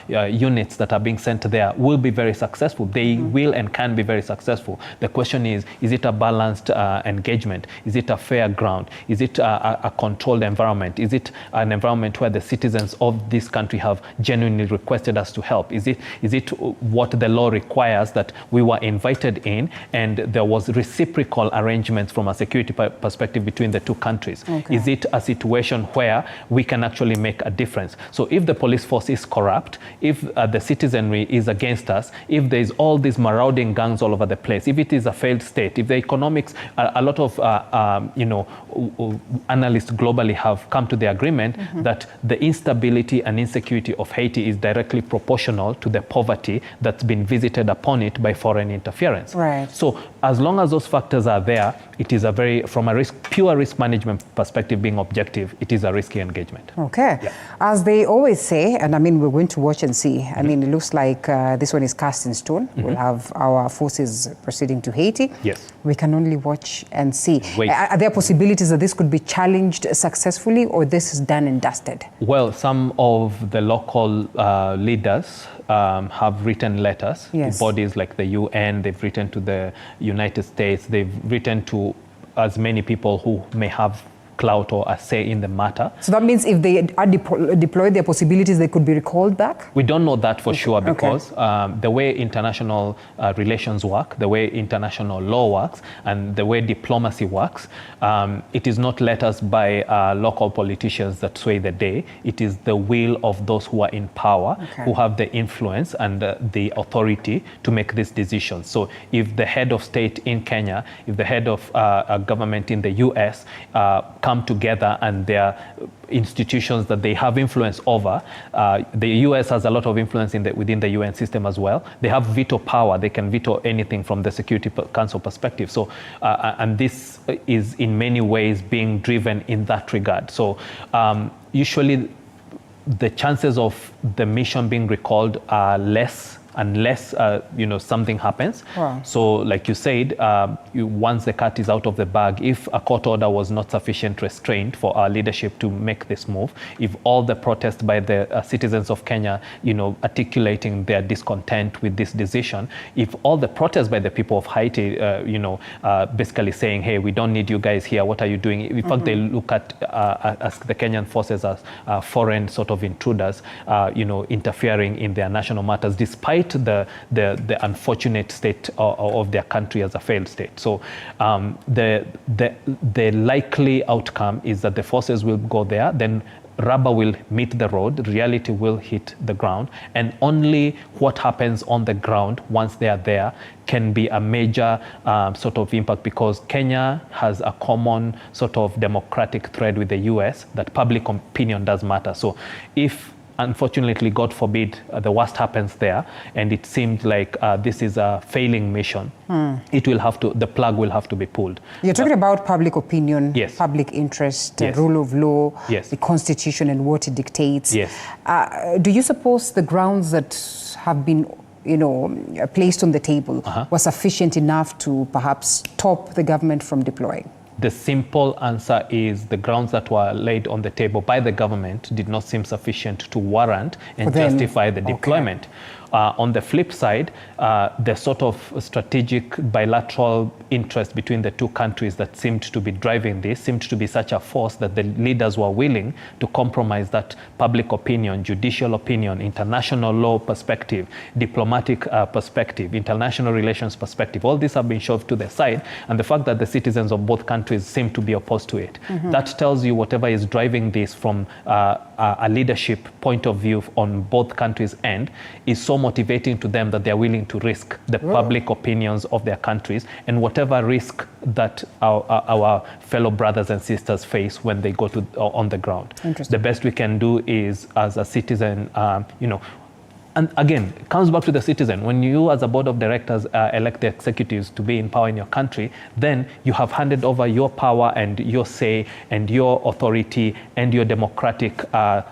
units that are being sent there will be very successful. They will and can be very successful. The question is it a balanced engagement? Is it a fair ground? Is it a controlled environment? Is it an environment where the citizens of this country have genuinely requested us to help? Is it what the law requires, that we were invited in and there was reciprocal arrangements from a security perspective between the two countries? Is it a situation where we can actually make a difference? So if the police force is corrupt, if the citizenry is against us, if there's all these marauding gangs all over the place, if it is a failed state, if the economics, a lot of analysts globally have come to the agreement that the instability and insecurity of Haiti is directly proportional to the poverty that's been visited upon it by foreign interference. So as long as those factors are there, it is a very, from a pure risk management perspective, being objective, it is a risky engagement. As they always say, and I mean, we're going to watch and see. I mean, it looks like this one is cast in stone. We'll have our forces proceeding to Haiti. We can only watch and see. Are there possibilities that this could be challenged successfully, or this is done and dusted? Well, some of the local leaders have written letters to bodies like the UN, they've written to the United States, they've written to as many people who may have clout or a say in the matter. So that means if they are deployed, their possibilities, they could be recalled back? We don't know that for sure, because the way international relations work, the way international law works, and the way diplomacy works, it is not letters by local politicians that sway the day. It is the will of those who are in power, who have the influence and the authority to make these decisions. So if the head of state in Kenya, if the head of a government in the US come together and their institutions that they have influence over, the US has a lot of influence within the UN system as well. They have veto power. They can veto anything from the Security Council perspective. So, and this is in many ways being driven in that regard. So usually the chances of the mission being recalled are less unless something happens. So like you said, once the cat is out of the bag, if a court order was not sufficient restraint for our leadership to make this move, if all the protests by the citizens of Kenya, articulating their discontent with this decision, if all the protests by the people of Haiti, basically saying, hey, we don't need you guys here, what are you doing? In fact, they look at as the Kenyan forces as foreign sort of intruders, interfering in their national matters, despite despite the unfortunate state of their country as a failed state. So the likely outcome is that the forces will go there, then rubber will meet the road, reality will hit the ground, and only what happens on the ground once they are there can be a major sort of impact, because Kenya has a common sort of democratic thread with the US that public opinion does matter. So if unfortunately, God forbid, the worst happens there, and it seems like this is a failing mission, it will have to, the plug will have to be pulled. You're talking about public opinion, yes, public interest, yes, rule of law, yes, the constitution and what it dictates. Yes. Do you suppose the grounds that have been, you know, placed on the table were sufficient enough to perhaps stop the government from deploying? The simple answer is the grounds that were laid on the table by the government did not seem sufficient to warrant and justify the deployment. On the flip side, the sort of strategic bilateral interest between the two countries that seemed to be driving this seemed to be such a force that the leaders were willing to compromise that public opinion, judicial opinion, international law perspective, diplomatic perspective, international relations perspective. All these have been shoved to the side, and the fact that the citizens of both countries seem to be opposed to it. That tells you whatever is driving this from a leadership point of view on both countries' end is so motivating to them that they're willing to risk the public opinions of their countries and whatever risk that our fellow brothers and sisters face when they go to on the ground. The best we can do is, as a citizen, you know, and again, it comes back to the citizen. When you as a board of directors elect the executives to be in power in your country, then you have handed over your power and your say and your authority and your democratic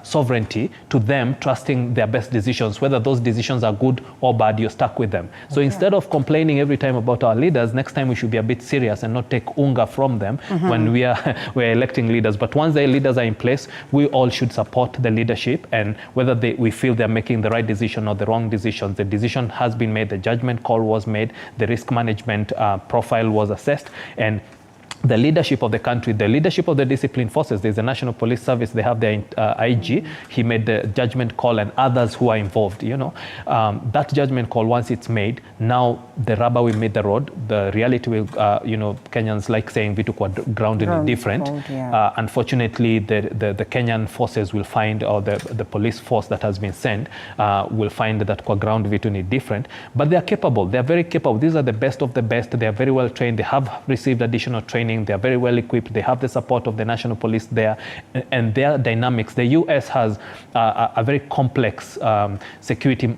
sovereignty to them, trusting their best decisions. Whether those decisions are good or bad, you're stuck with them. So instead of complaining every time about our leaders, next time we should be a bit serious and not take unga from them when we're electing leaders. But once the leaders are in place, we all should support the leadership, and whether we feel they're making the right decision or the wrong decisions, the decision has been made, the judgment call was made, the risk management profile was assessed, and the leadership of the country, the leadership of the discipline forces, there's a National Police Service, they have their IG, he made the judgment call, and others who are involved, you know. That judgment call, once it's made, now the rubber will meet the road, the reality will, you know, Kenyans like saying vitu kwa ground in different. Unfortunately, the Kenyan forces will find, or the police force that has been sent will find that kwa ground vitu ni different, but they are capable, they are very capable. These are the best of the best, they are very well trained, they have received additional training, they are very well equipped, they have the support of the National Police there, and their dynamics. The US has a very complex security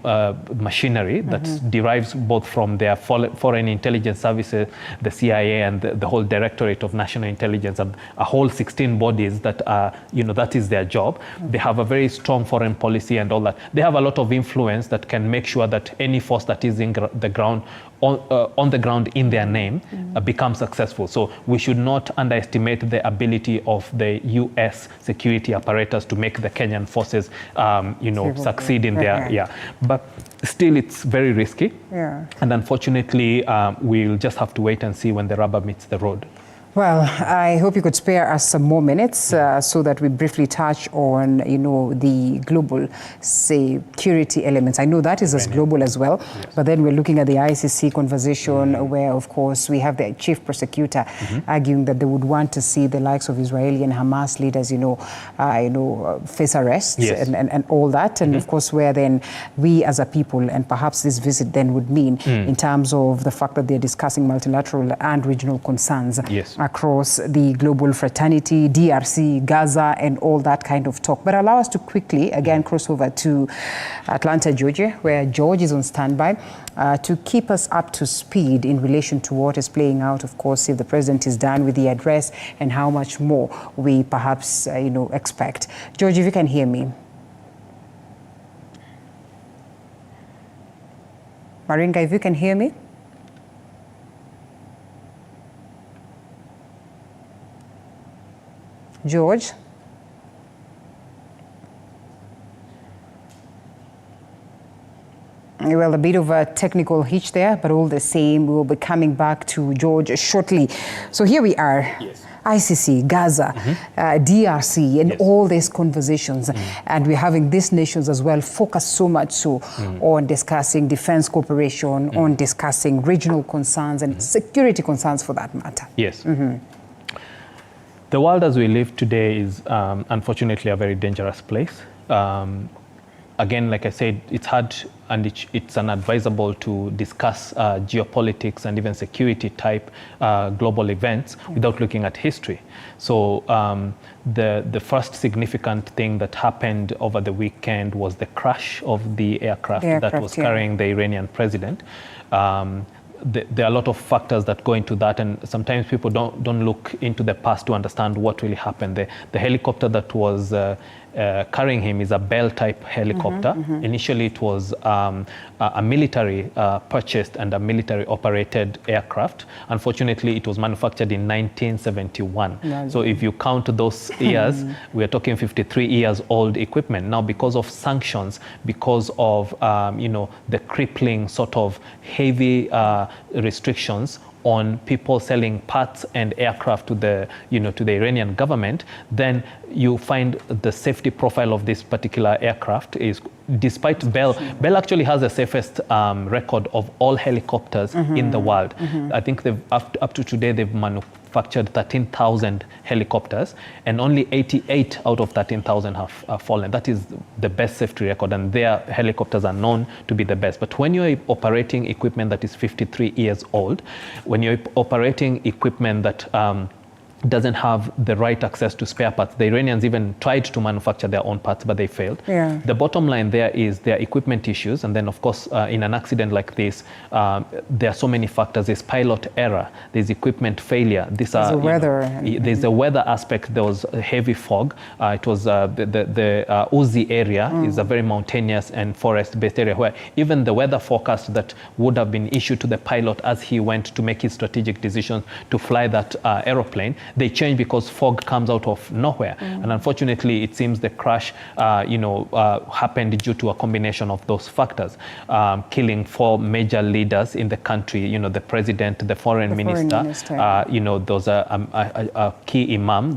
machinery that derives both from their foreign intelligence services, the CIA, and the whole Directorate of National Intelligence, and a whole 16 bodies that are, you know, that is their job. They have a very strong foreign policy and all that. They have a lot of influence that can make sure that any force that is in the ground, on the ground in their name, become successful. So we should not underestimate the ability of the US security apparatus to make the Kenyan forces, you know, succeed in their, but still it's very risky. And unfortunately, we'll just have to wait and see when the rubber meets the road. Well, I hope you could spare us some more minutes so that we briefly touch on, you know, the global security elements. I know that is as global as well, but then we're looking at the ICC conversation where, of course, we have the chief prosecutor arguing that they would want to see the likes of Israeli and Hamas leaders, you know, face arrests and all that. And of course, where then we as a people, and perhaps this visit then would mean in terms of the fact that they're discussing multilateral and regional concerns across the global fraternity, DRC, Gaza, and all that kind of talk. But allow us to quickly, again, cross over to Atlanta, Georgia, where George is on standby to keep us up to speed in relation to what is playing out, of course, if the president is done with the address and how much more we perhaps, expect. George, if you can hear me. Maringa, if you can hear me. George? Well, a bit of a technical hitch there, but all the same, we'll be coming back to George shortly. So here we are. ICC, Gaza, DRC, and all these conversations. And we're having these nations as well focus so much so on discussing defense cooperation, on discussing regional concerns and security concerns for that matter. Yes. The world as we live today is unfortunately a very dangerous place. Again, like I said, it's hard and it's unadvisable to discuss geopolitics and even security type global events without looking at history. So the first significant thing that happened over the weekend was the crash of the aircraft that was carrying the Iranian president. There are a lot of factors that go into that, and sometimes people don't look into the past to understand what really happened. The helicopter that was carrying him is a Bell-type helicopter. Initially, it was a military purchased and a military-operated aircraft. Unfortunately, it was manufactured in 1971. So if you count those years, we are talking 53 years old equipment. Now, because of sanctions, because of the crippling sort of heavy restrictions on people selling parts and aircraft to the Iranian government, then you find the safety profile of this particular aircraft is, despite Bell actually has the safest record of all helicopters in the world. I think they've up to today they've manufactured 13,000 helicopters, and only 88 out of 13,000 have fallen. That is the best safety record, and their helicopters are known to be the best. But when you're operating equipment that is 53 years old, when you're operating equipment that doesn't have the right access to spare parts. The Iranians even tried to manufacture their own parts, but they failed. The bottom line there is there are equipment issues, and then of course in an accident like this, there are so many factors. There's pilot error, there's equipment failure. There's the weather. There's the weather aspect. There was a heavy fog. It was the Uzi area is a very mountainous and forest-based area where even the weather forecast that would have been issued to the pilot as he went to make his strategic decision to fly that aeroplane, they change because fog comes out of nowhere. And unfortunately, it seems the crash happened due to a combination of those factors, killing 4 major leaders in the country, the president, the foreign minister, those a key imam.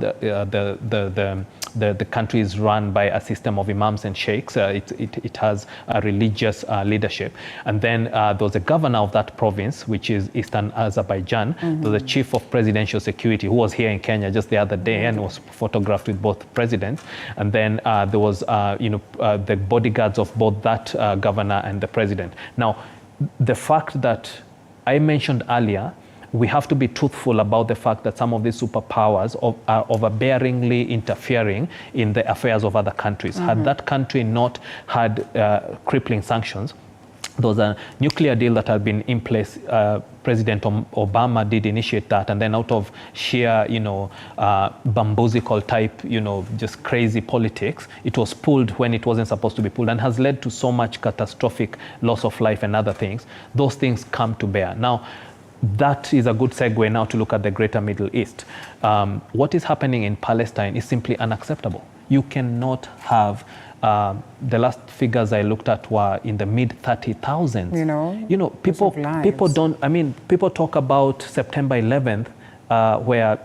The country is run by a system of imams and sheikhs. It has a religious leadership. And then there was a governor of that province, which is Eastern Azerbaijan. There was a chief of presidential security who was here in Kenya just the other day and was photographed with both presidents. And then there was the bodyguards of both that governor and the president. Now, the fact that I mentioned earlier, we have to be truthful about the fact that some of these superpowers are overbearingly interfering in the affairs of other countries. Had that country not had crippling sanctions, there was a nuclear deal that had been in place. President Obama did initiate that, and then out of sheer, bamboozle type, just crazy politics, it was pulled when it wasn't supposed to be pulled, and has led to so much catastrophic loss of life and other things. Those things come to bear. Now, that is a good segue now to look at the greater Middle East. What is happening in Palestine is simply unacceptable. You cannot have, the last figures I looked at were in the mid 30,000s. People talk about September 11th, where,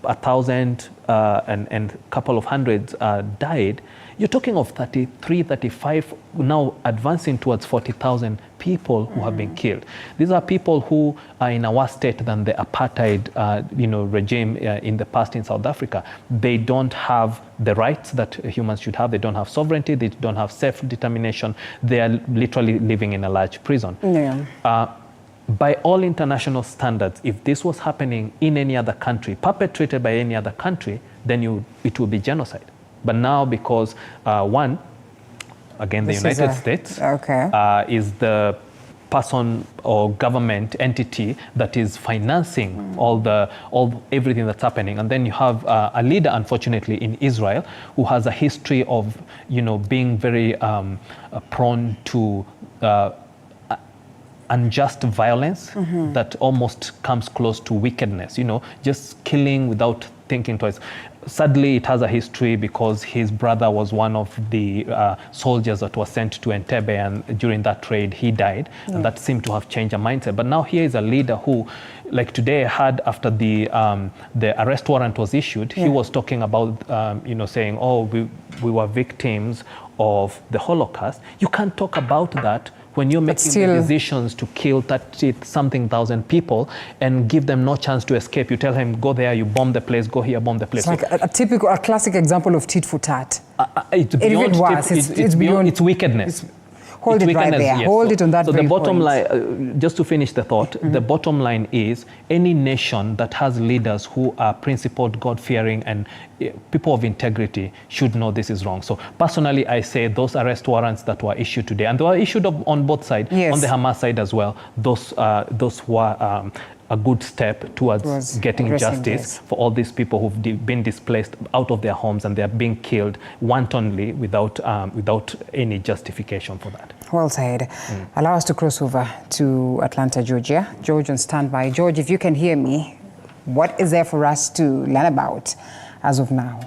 1,000 and a couple of hundreds died. You're talking of 33, 35, now advancing towards 40,000 people who have been killed. These are people who are in a worse state than the apartheid regime in the past in South Africa. They don't have the rights that humans should have. They don't have sovereignty. They don't have self-determination. They are literally living in a large prison. By all international standards, if this was happening in any other country, perpetrated by any other country, then it would be genocide. But now, because one, again, the United States is the person or government entity that is financing everything that's happening, and then you have a leader, unfortunately, in Israel who has a history of being very prone to unjust violence that almost comes close to wickedness. Just killing without thinking twice. sadly, it has a history because his brother was one of the soldiers that was sent to Entebbe, and during that raid, he died. Yeah. And that seemed to have changed the mindset. But now here is a leader who, like today, had after the arrest warrant was issued, he was talking about, saying, oh, we were victims of the Holocaust. You can't talk about that when you're making the decisions to kill 30-something thousand people and give them no chance to escape. You tell him, go there, you bomb the place, go here, bomb the place. It's like a classic example of tit for tat. It's beyond, it's wickedness. Hold it right there. Yes. Hold it on that. So the bottom line, just to finish the thought, the bottom line is any nation that has leaders who are principled, God-fearing, and people of integrity should know this is wrong. So personally, I say those arrest warrants that were issued today, and they were issued on both sides, on the Hamas side as well, those were a good step towards getting justice for all these people who've been displaced out of their homes, and they're being killed wantonly without any justification for that. Well said. Allow us to cross over to Atlanta, Georgia. George on standby. George, if you can hear me, what is there for us to learn about as of now?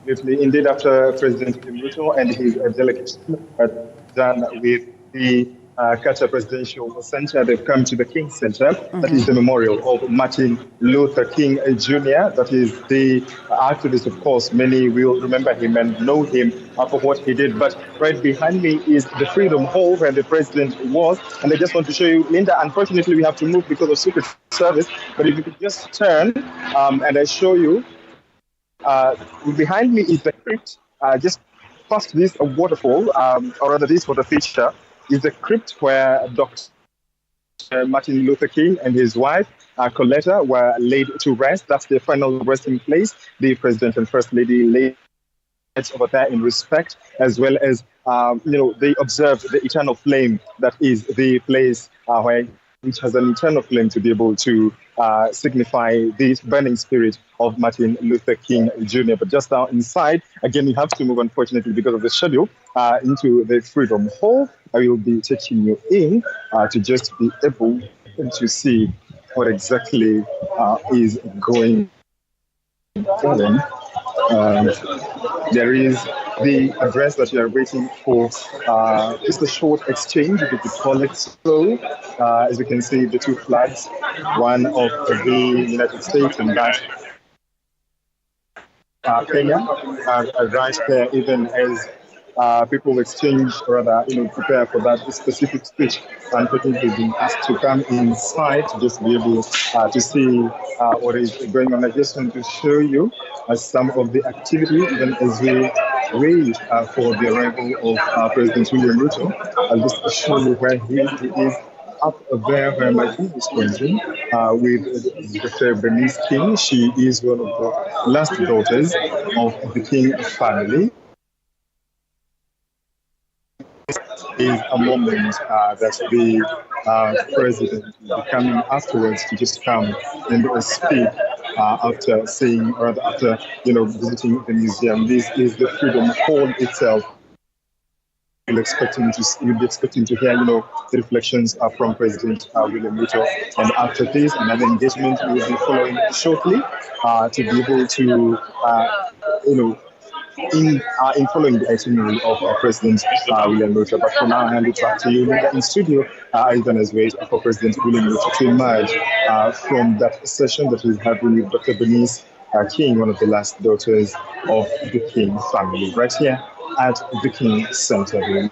Indeed, after President Ruto and his delegation are done with the Qatar Presidential Center, they've come to the King Center. That is the memorial of Martin Luther King Jr. That is the activist, of course. Many will remember him and know him for what he did. But right behind me is the Freedom Hall where the president was. And I just want to show you, Linda, unfortunately we have to move because of Secret Service. But if you could just turn and I show you, behind me is the crypt. Just past this waterfall, or rather this water feature, is the crypt where Dr. Martin Luther King and his wife, Coletta, were laid to rest. That's their final resting place. The President and First Lady laid over there in respect, as well as, they observed the eternal flame that is the place which has an eternal flame to be able to signify the burning spirit of Martin Luther King Jr. But just now inside, again, we have to move, unfortunately, because of the schedule, into the Freedom Hall. I will be taking you in to just be able to see what exactly is going on. There is the address that you are waiting for, just a short exchange, if you could call it so. As you can see, the two flags, one of the United States and that Kenya, right there, even as people exchange, or rather, prepare for that specific speech. Unfortunately, we've been asked to come inside to just be able to see what is going on. I just want to show you some of the activity, even as we wait for the arrival of President William Ruto. I'll just show you where he is. Up there where my team is pointing, with Dr. Bernice King. She is one of the last daughters of the King family. Is a moment that the president will be coming afterwards to just come and speak after seeing, or after visiting the museum. This is the Freedom Hall itself. You'll be expecting to hear, the reflections from President William Ruto. And after this, another engagement will be following shortly to be able to, in following the itinerary of President William Ruto. But for now, I hand it back to you in studio, even as wait for President William Ruto to emerge from that session that we're having with Dr. Bernice King, one of the last daughters of the King family, right here at the King Center, the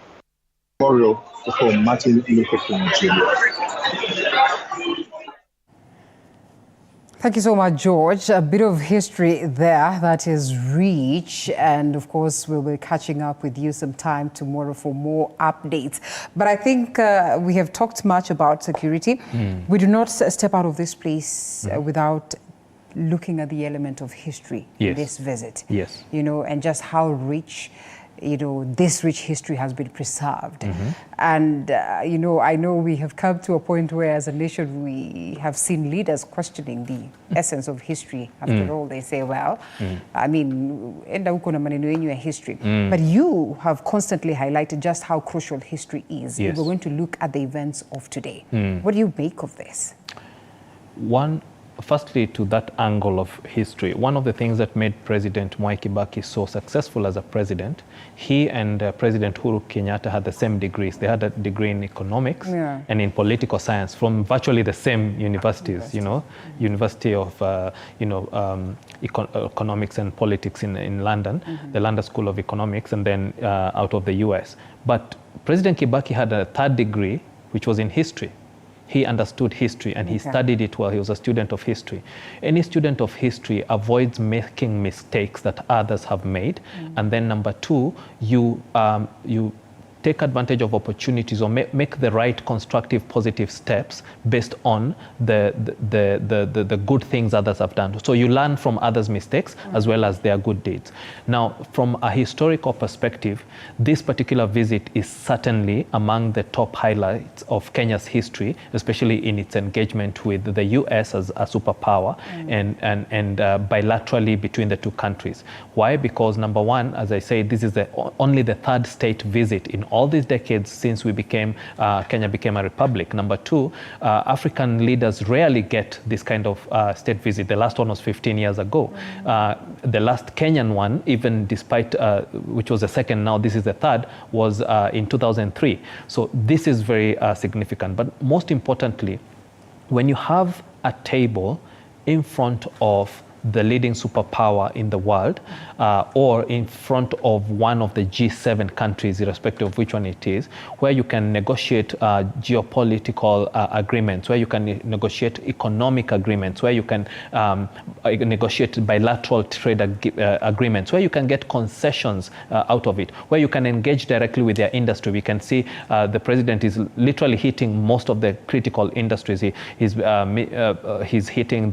memorial for Martin Luther King Jr. Thank you so much, George. A bit of history there that is rich, and of course we'll be catching up with you sometime tomorrow for more updates. But I think we have talked much about security. We do not step out of this place without looking at the element of history in this visit. Yes. And just how rich this rich history has been preserved. And, I know we have come to a point where as a nation we have seen leaders questioning the essence of history. After all, they say, well, I mean, enda huko na maneno yenyu ya history. But you have constantly highlighted just how crucial history is. Yes. We're going to look at the events of today. What do you make of this? One, firstly, to that angle of history, one of the things that made President Mwai Kibaki so successful as a president, he and President Uhuru Kenyatta had the same degrees. They had a degree in economics and in political science from virtually the same universities, you know, University of, Economics and Politics in London, the London School of Economics, and then out of the US. But President Kibaki had a third degree, which was in history. He understood history and he studied it while he was a student of history. Any student of history avoids making mistakes that others have made. And then number two, you take advantage of opportunities or make the right constructive positive steps based on the good things others have done. So you learn from others' mistakes as well as their good deeds. Now, from a historical perspective, this particular visit is certainly among the top highlights of Kenya's history, especially in its engagement with the US as a superpower and bilaterally between the two countries. Why? Because number one, as I say, this is only the third state visit in all these decades since we became, Kenya became a republic. Number two, African leaders rarely get this kind of state visit. The last one was 15 years ago. The last Kenyan one, even despite, which was the second, now this is the third, was in 2003. So this is very significant. But most importantly, when you have a table in front of the leading superpower in the world, or in front of one of the G7 countries, irrespective of which one it is, where you can negotiate geopolitical agreements, where you can negotiate economic agreements, where you can negotiate bilateral trade agreements, where you can get concessions out of it, where you can engage directly with their industry. We can see the president is literally hitting most of the critical industries. He's hitting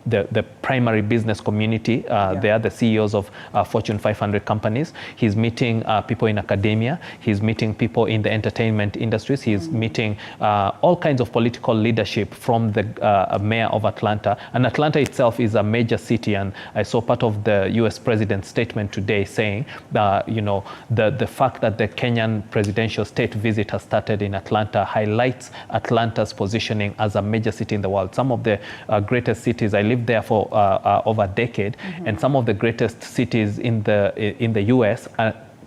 the primary business community. They are the CEOs of Fortune 500 companies. He's meeting people in academia. He's meeting people in the entertainment industries. He's meeting all kinds of political leadership from the mayor of Atlanta. And Atlanta itself is a major city. And I saw part of the US president's statement today saying, the fact that the Kenyan presidential state visit has started in Atlanta highlights Atlanta's positioning as a major city in the world. Some of the greatest cities, I lived there for over a decade, and some of the greatest cities in the US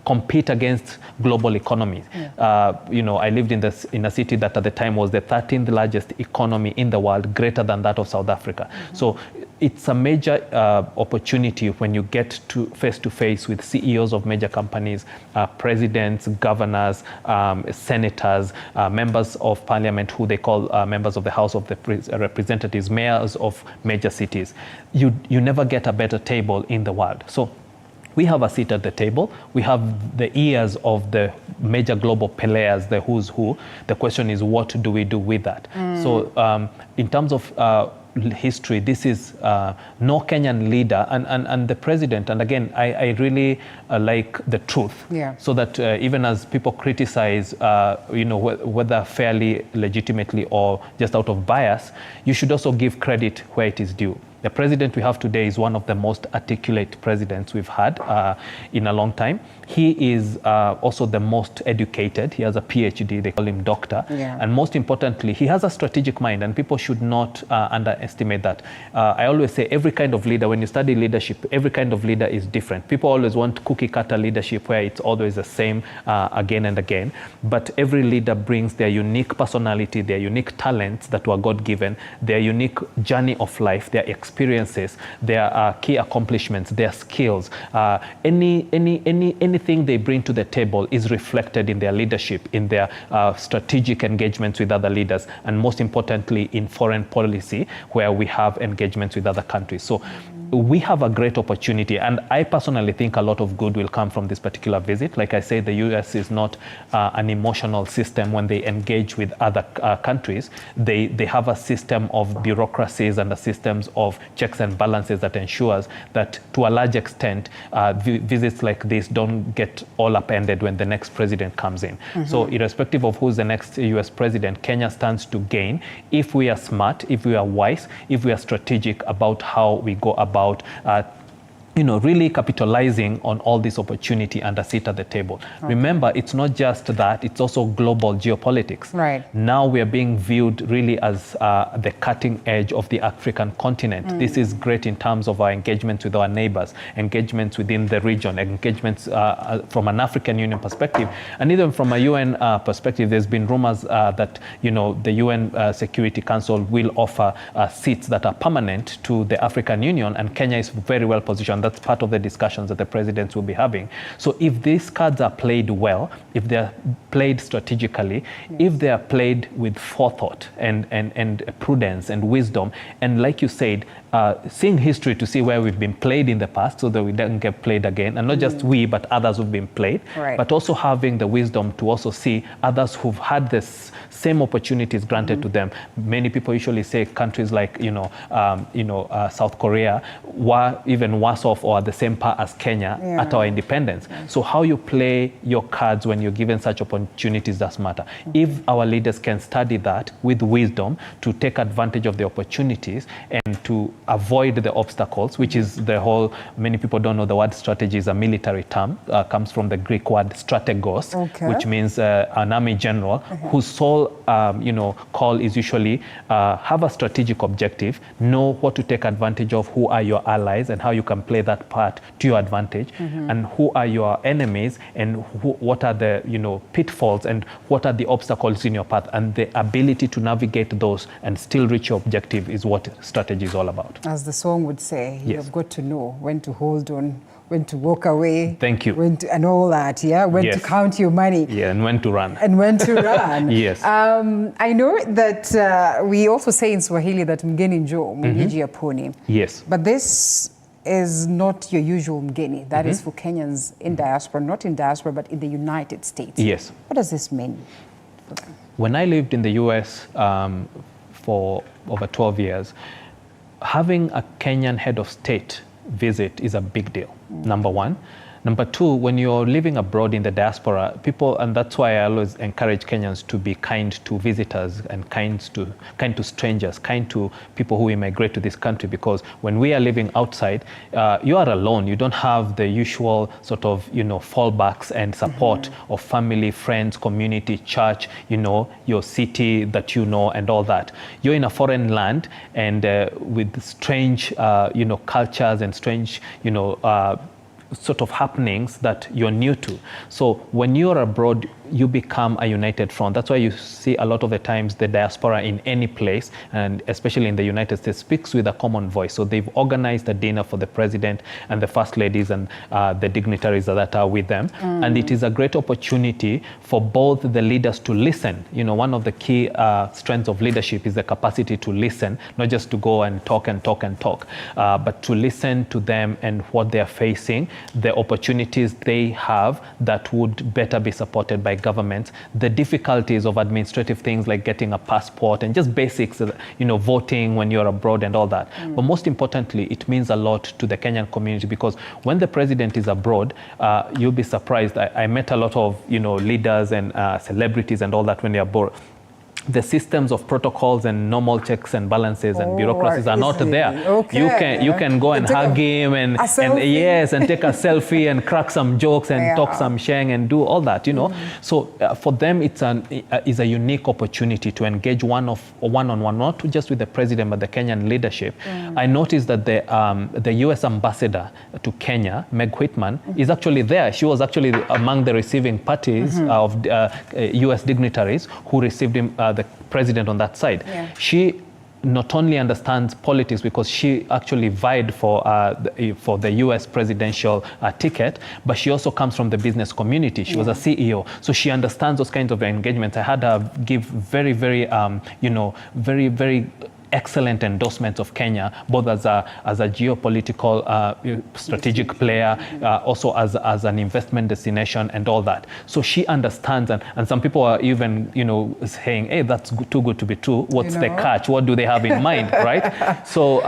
compete against global economies. I lived in a city that at the time was the 13th largest economy in the world, greater than that of South Africa. So it's a major opportunity when you get to face with CEOs of major companies, presidents, governors, senators, members of parliament, who they call members of the House of the Representatives, mayors of major cities. You never get a better table in the world. So we have a seat at the table. We have the ears of the major global players, the who's who. The question is, what do we do with that? So in terms of history, this is no Kenyan leader and the president. And again, I really like the truth, so that even as people criticize, whether fairly, legitimately, or just out of bias, you should also give credit where it is due. The president we have today is one of the most articulate presidents we've had in a long time. He is also the most educated. He has a PhD, they call him doctor. And most importantly, he has a strategic mind, and people should not underestimate that. I always say every kind of leader, when you study leadership, every kind of leader is different. People always want cookie cutter leadership where it's always the same again and again. But every leader brings their unique personality, their unique talents that were God-given, their unique journey of life, their experiences, their key accomplishments, their skills. Anything they bring to the table is reflected in their leadership, in their strategic engagements with other leaders, and most importantly, in foreign policy, where we have engagements with other countries. So we have a great opportunity, and I personally think a lot of good will come from this particular visit. Like I say, the US is not an emotional system when they engage with other countries. They have a system of bureaucracies and a systems of checks and balances that ensures that, to a large extent, visits like this don't get all upended when the next president comes in. So irrespective of who's the next US president, Kenya stands to gain if we are smart, if we are wise, if we are strategic about how we go about really capitalizing on all this opportunity and a seat at the table. Okay. Remember, it's not just that, it's also global geopolitics. Right. Now we are being viewed really as the cutting edge of the African continent. This is great in terms of our engagements with our neighbors, engagements within the region, engagements from an African Union perspective, and even from a UN perspective. There's been rumors that the UN Security Council will offer seats that are permanent to the African Union, and Kenya is very well positioned. That's part of the discussions that the presidents will be having. So if these cards are played well, if they're played strategically, if they are played with forethought and prudence and wisdom, and like you said, seeing history to see where we've been played in the past so that we don't get played again, and not just we, but others who've been played, but also having the wisdom to also see others who've had this same opportunities granted to them. Many people usually say countries like South Korea were even worse off or at the same par as Kenya at our independence. So how you play your cards when you're given such opportunities does matter. If our leaders can study that with wisdom to take advantage of the opportunities and to avoid the obstacles, which is the whole, many people don't know the word strategy is a military term, comes from the Greek word strategos, which means an army general whose sole call is usually have a strategic objective, know what to take advantage of, who are your allies and how you can play that part to your advantage, and who are your enemies and what are the pitfalls and what are the obstacles in your path, and the ability to navigate those and still reach your objective is what strategy is all about. As the song would say, you've got to know when to hold on, when to walk away. Thank you. When to, and all that, when to count your money. Yeah, and when to run. And when to run. Yes. I know that we also say in Swahili that mgeni njoo, mwenyeji apone. Yes. But this is not your usual mgeni. That is for Kenyans in diaspora, not in diaspora, but in the United States. Yes. What does this mean for them? When I lived in the US for over 12 years, having a Kenyan head of state visit is a big deal, number one. Number two, when you're living abroad in the diaspora, people, and that's why I always encourage Kenyans to be kind to visitors and kind to strangers, kind to people who immigrate to this country, because when we are living outside, you are alone. You don't have the usual sort of, fallbacks and support of family, friends, community, church, your city that and all that. You're in a foreign land and with strange, cultures and strange, sort of happenings that you're new to. So when you're abroad, you become a united front. That's why you see a lot of the times the diaspora in any place, and especially in the United States, speaks with a common voice. So they've organized a dinner for the president and the first ladies and the dignitaries that are with them. And it is a great opportunity for both the leaders to listen. One of the key strengths of leadership is the capacity to listen, not just to go and talk, but to listen to them and what they're facing, the opportunities they have that would better be supported by governments, the difficulties of administrative things like getting a passport and just basics, voting when you're abroad and all that. But most importantly, it means a lot to the Kenyan community, because when the president is abroad, you'll be surprised. I met a lot of, leaders and celebrities and all that when they're abroad. The systems of protocols and normal checks and balances and bureaucracies are not there. You can go and hug him and take a selfie and crack some jokes and talk some sheng and do all that, So for them, it's a unique opportunity to engage one-on-one, not just with the president, but the Kenyan leadership. I noticed that the U.S. ambassador to Kenya, Meg Whitman, is actually there. She was actually among the receiving parties of U.S. dignitaries who received him, the president on that side. She not only understands politics because she actually vied for the U.S. presidential ticket, but she also comes from the business community. She was a CEO, so she understands those kinds of engagements. I had her give very, very, very, very excellent endorsements of Kenya, both as a geopolitical strategic player, also as an investment destination and all that. So she understands, and some people are even, saying, hey, that's too good to be true. What's the catch? What do they have in mind, right? So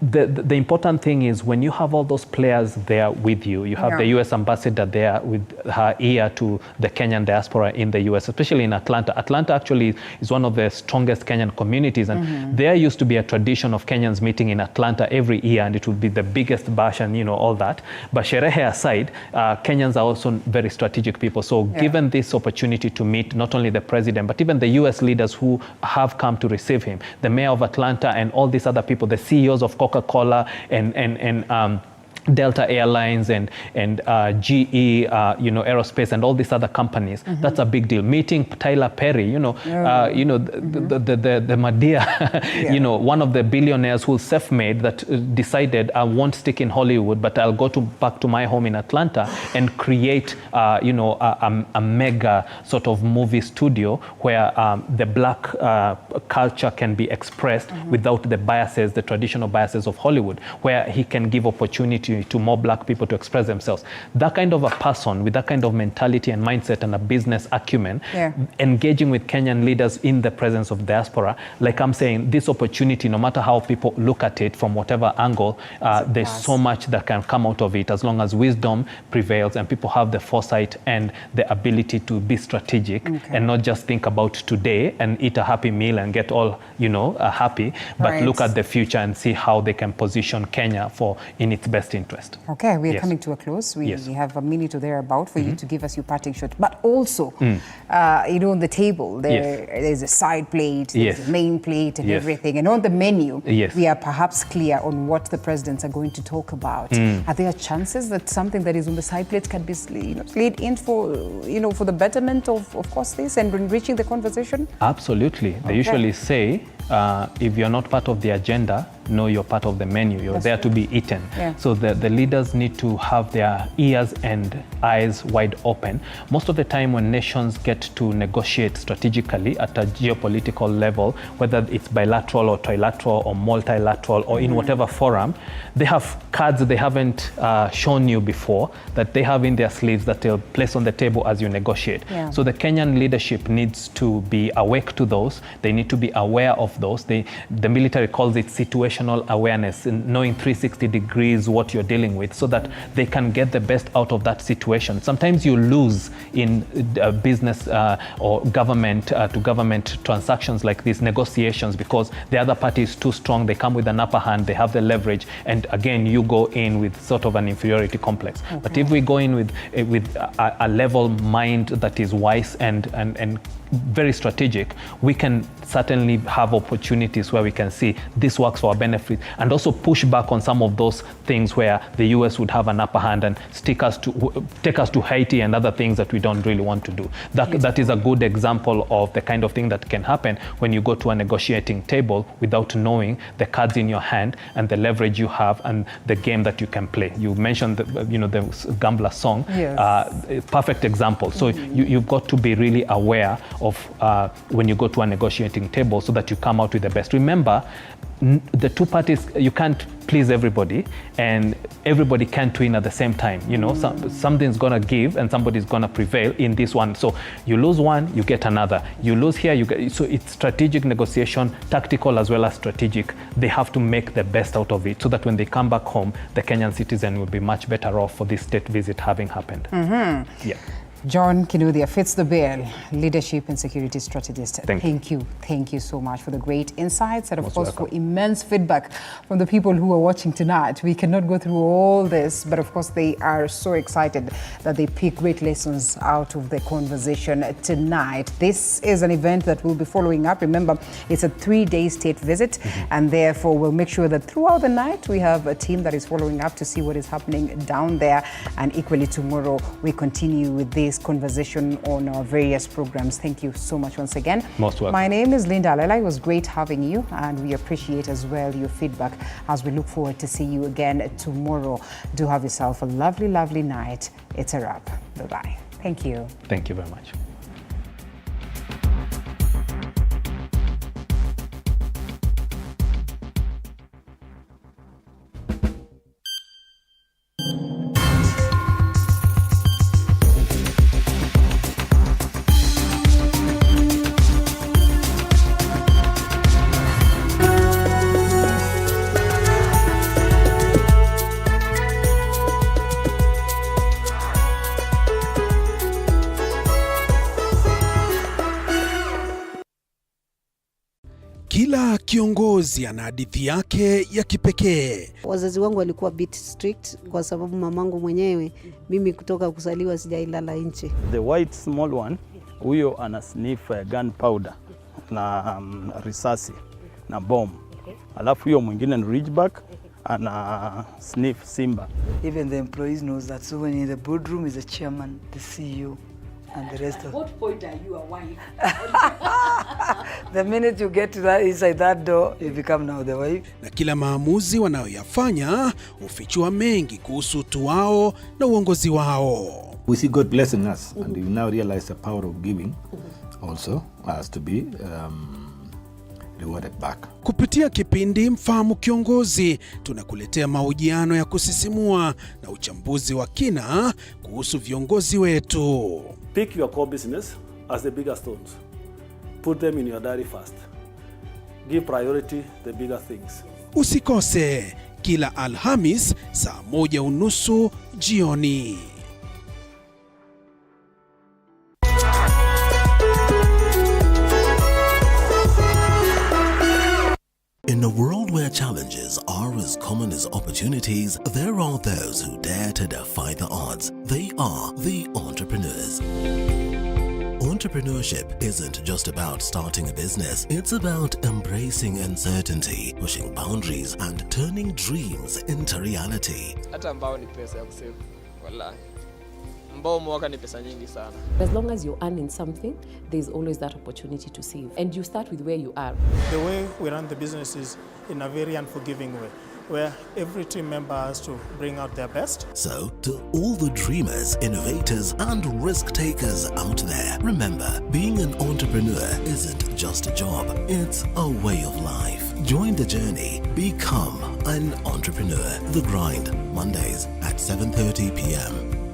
the important thing is when you have all those players there with you, you have the U.S. ambassador there with her ear to the Kenyan diaspora in the U.S., especially in Atlanta. Atlanta actually is one of the strongest Kenyan communities, and there used to be a tradition of Kenyans meeting in Atlanta every year, and it would be the biggest bash and, you know, all that. But sherehe aside, Kenyans are also very strategic people. So given this opportunity to meet not only the president, but even the US leaders who have come to receive him, the mayor of Atlanta and all these other people, the CEOs of Coca-Cola and Delta Airlines and GE, you know, aerospace and all these other companies. That's a big deal. Meeting Tyler Perry, you know, the Madia, you know, one of the billionaires who's self-made that decided I won't stick in Hollywood, but I'll go back to my home in Atlanta and create, you know, a mega sort of movie studio where the black culture can be expressed without the biases, the traditional biases of Hollywood, where he can give opportunity to more black people to express themselves. That kind of a person with that kind of mentality and mindset and a business acumen, engaging with Kenyan leaders in the presence of diaspora, like I'm saying, this opportunity, no matter how people look at it from whatever angle, there's so much that can come out of it as long as wisdom prevails and people have the foresight and the ability to be strategic and not just think about today and eat a happy meal and get all, you know, happy, but look at the future and see how they can position Kenya in its best interest. Okay, we are coming to a close. We have a minute or thereabout for you to give us your parting shot. But also, you know, on the table, there's a side plate, there's a main plate and everything. And on the menu, we are perhaps clear on what the presidents are going to talk about. Are there chances that something that is on the side plate can be, you know, slid in for, you know, for the betterment of course, this and enriching the conversation? Absolutely. They usually say, if you're not part of the agenda, no, you're part of the menu. You're there to be eaten. So the leaders need to have their ears and eyes wide open. Most of the time when nations get to negotiate strategically at a geopolitical level, whether it's bilateral or trilateral or multilateral or in whatever forum, they have cards they haven't shown you before that they have in their sleeves that they'll place on the table as you negotiate. So the Kenyan leadership needs to be awake to those. They need to be aware of those. The military calls it situational awareness, and knowing 360 degrees what you're dealing with so that they can get the best out of that situation. Sometimes you lose in business or government to government transactions like these negotiations because the other party is too strong, they come with an upper hand, they have the leverage, and again you go in with sort of an inferiority complex. But if we go in with a level mind that is wise and very strategic, we can certainly have opportunities where we can see this works for our benefit and also push back on some of those things where the US would have an upper hand and take us to Haiti and other things that we don't really want to do. That is a good example of the kind of thing that can happen when you go to a negotiating table without knowing the cards in your hand and the leverage you have and the game that you can play. You mentioned the Gambler song, perfect example. So you've got to be really aware of when you go to a negotiating table so that you come out with the best. Remember, the two parties, you can't please everybody and everybody can't win at the same time. You know, something's gonna give and somebody's gonna prevail in this one. So you lose one, you get another. You lose here, you get. So it's strategic negotiation, tactical as well as strategic. They have to make the best out of it so that when they come back home, the Kenyan citizen will be much better off for this state visit having happened. John Kinuthia fits the bill, leadership and security strategist. Thank you. Thank you so much for the great insights and of course for immense feedback from the people who are watching tonight. We cannot go through all this, but of course they are so excited that they pick great lessons out of the conversation tonight. This is an event that we'll be following up. Remember, it's a 3-day state visit and therefore we'll make sure that throughout the night we have a team that is following up to see what is happening down there, and equally tomorrow we continue with this conversation on our various programs. Thank you so much once again. Most welcome. My name is Linda Alela. It was great having you and we appreciate as well your feedback as we look forward to see you again tomorrow. Do have yourself a lovely, lovely night. It's a wrap. Bye-bye. Thank you. Thank you very much. kiongozi ana hadithi yake ya kipekee. Wazazi wangu walikuwa bit strict kwa sababu mamangu mwenyewe, mimi kutoka kuzaliwa sijailala nje. The white small one, huyo ana sniff gunpowder na risasi na bomb. Alafu huyo mwingine ni ridgeback ana sniff simba. Even the employees knows that. So when in the boardroom is the chairman, the CEO, and the rest of. At what point are you a wife? The minute you get to that inside that door, you become now the wife. Na kila maamuzi wanayoyafanya hufichua mengi kuhusu utu wao na uongozi wao. We see God blessing us, and we now realize the power of giving also has to be rewarded back. Kupitia kipindi Mfahamu Kiongozi, tunakuletea mahojiano ya kusisimua na uchambuzi wa kina kuhusu viongozi wetu. Pick your core business as the bigger stones. Put them in your diary first. Give priority the bigger things. Usikose kila Alhamis saa 1:30 jioni. In a world where challenges are as common as opportunities, there are those who dare to defy the odds. They are the entrepreneurs. Entrepreneurship isn't just about starting a business, it's about embracing uncertainty, pushing boundaries, and turning dreams into reality. Hata ambao ni pesa ya kusave, wallahi. Mbao mwaka ni pesa nyingi sana. As long as you're earning something, there's always that opportunity to save. And you start with where you are. The way we run the business is in a very unforgiving way, where every team member has to bring out their best. So, to all the dreamers, innovators, and risk takers out there, remember, being an entrepreneur isn't just a job, it's a way of life. Join the journey. Become an entrepreneur. The Grind, Mondays at 7:30 p.m.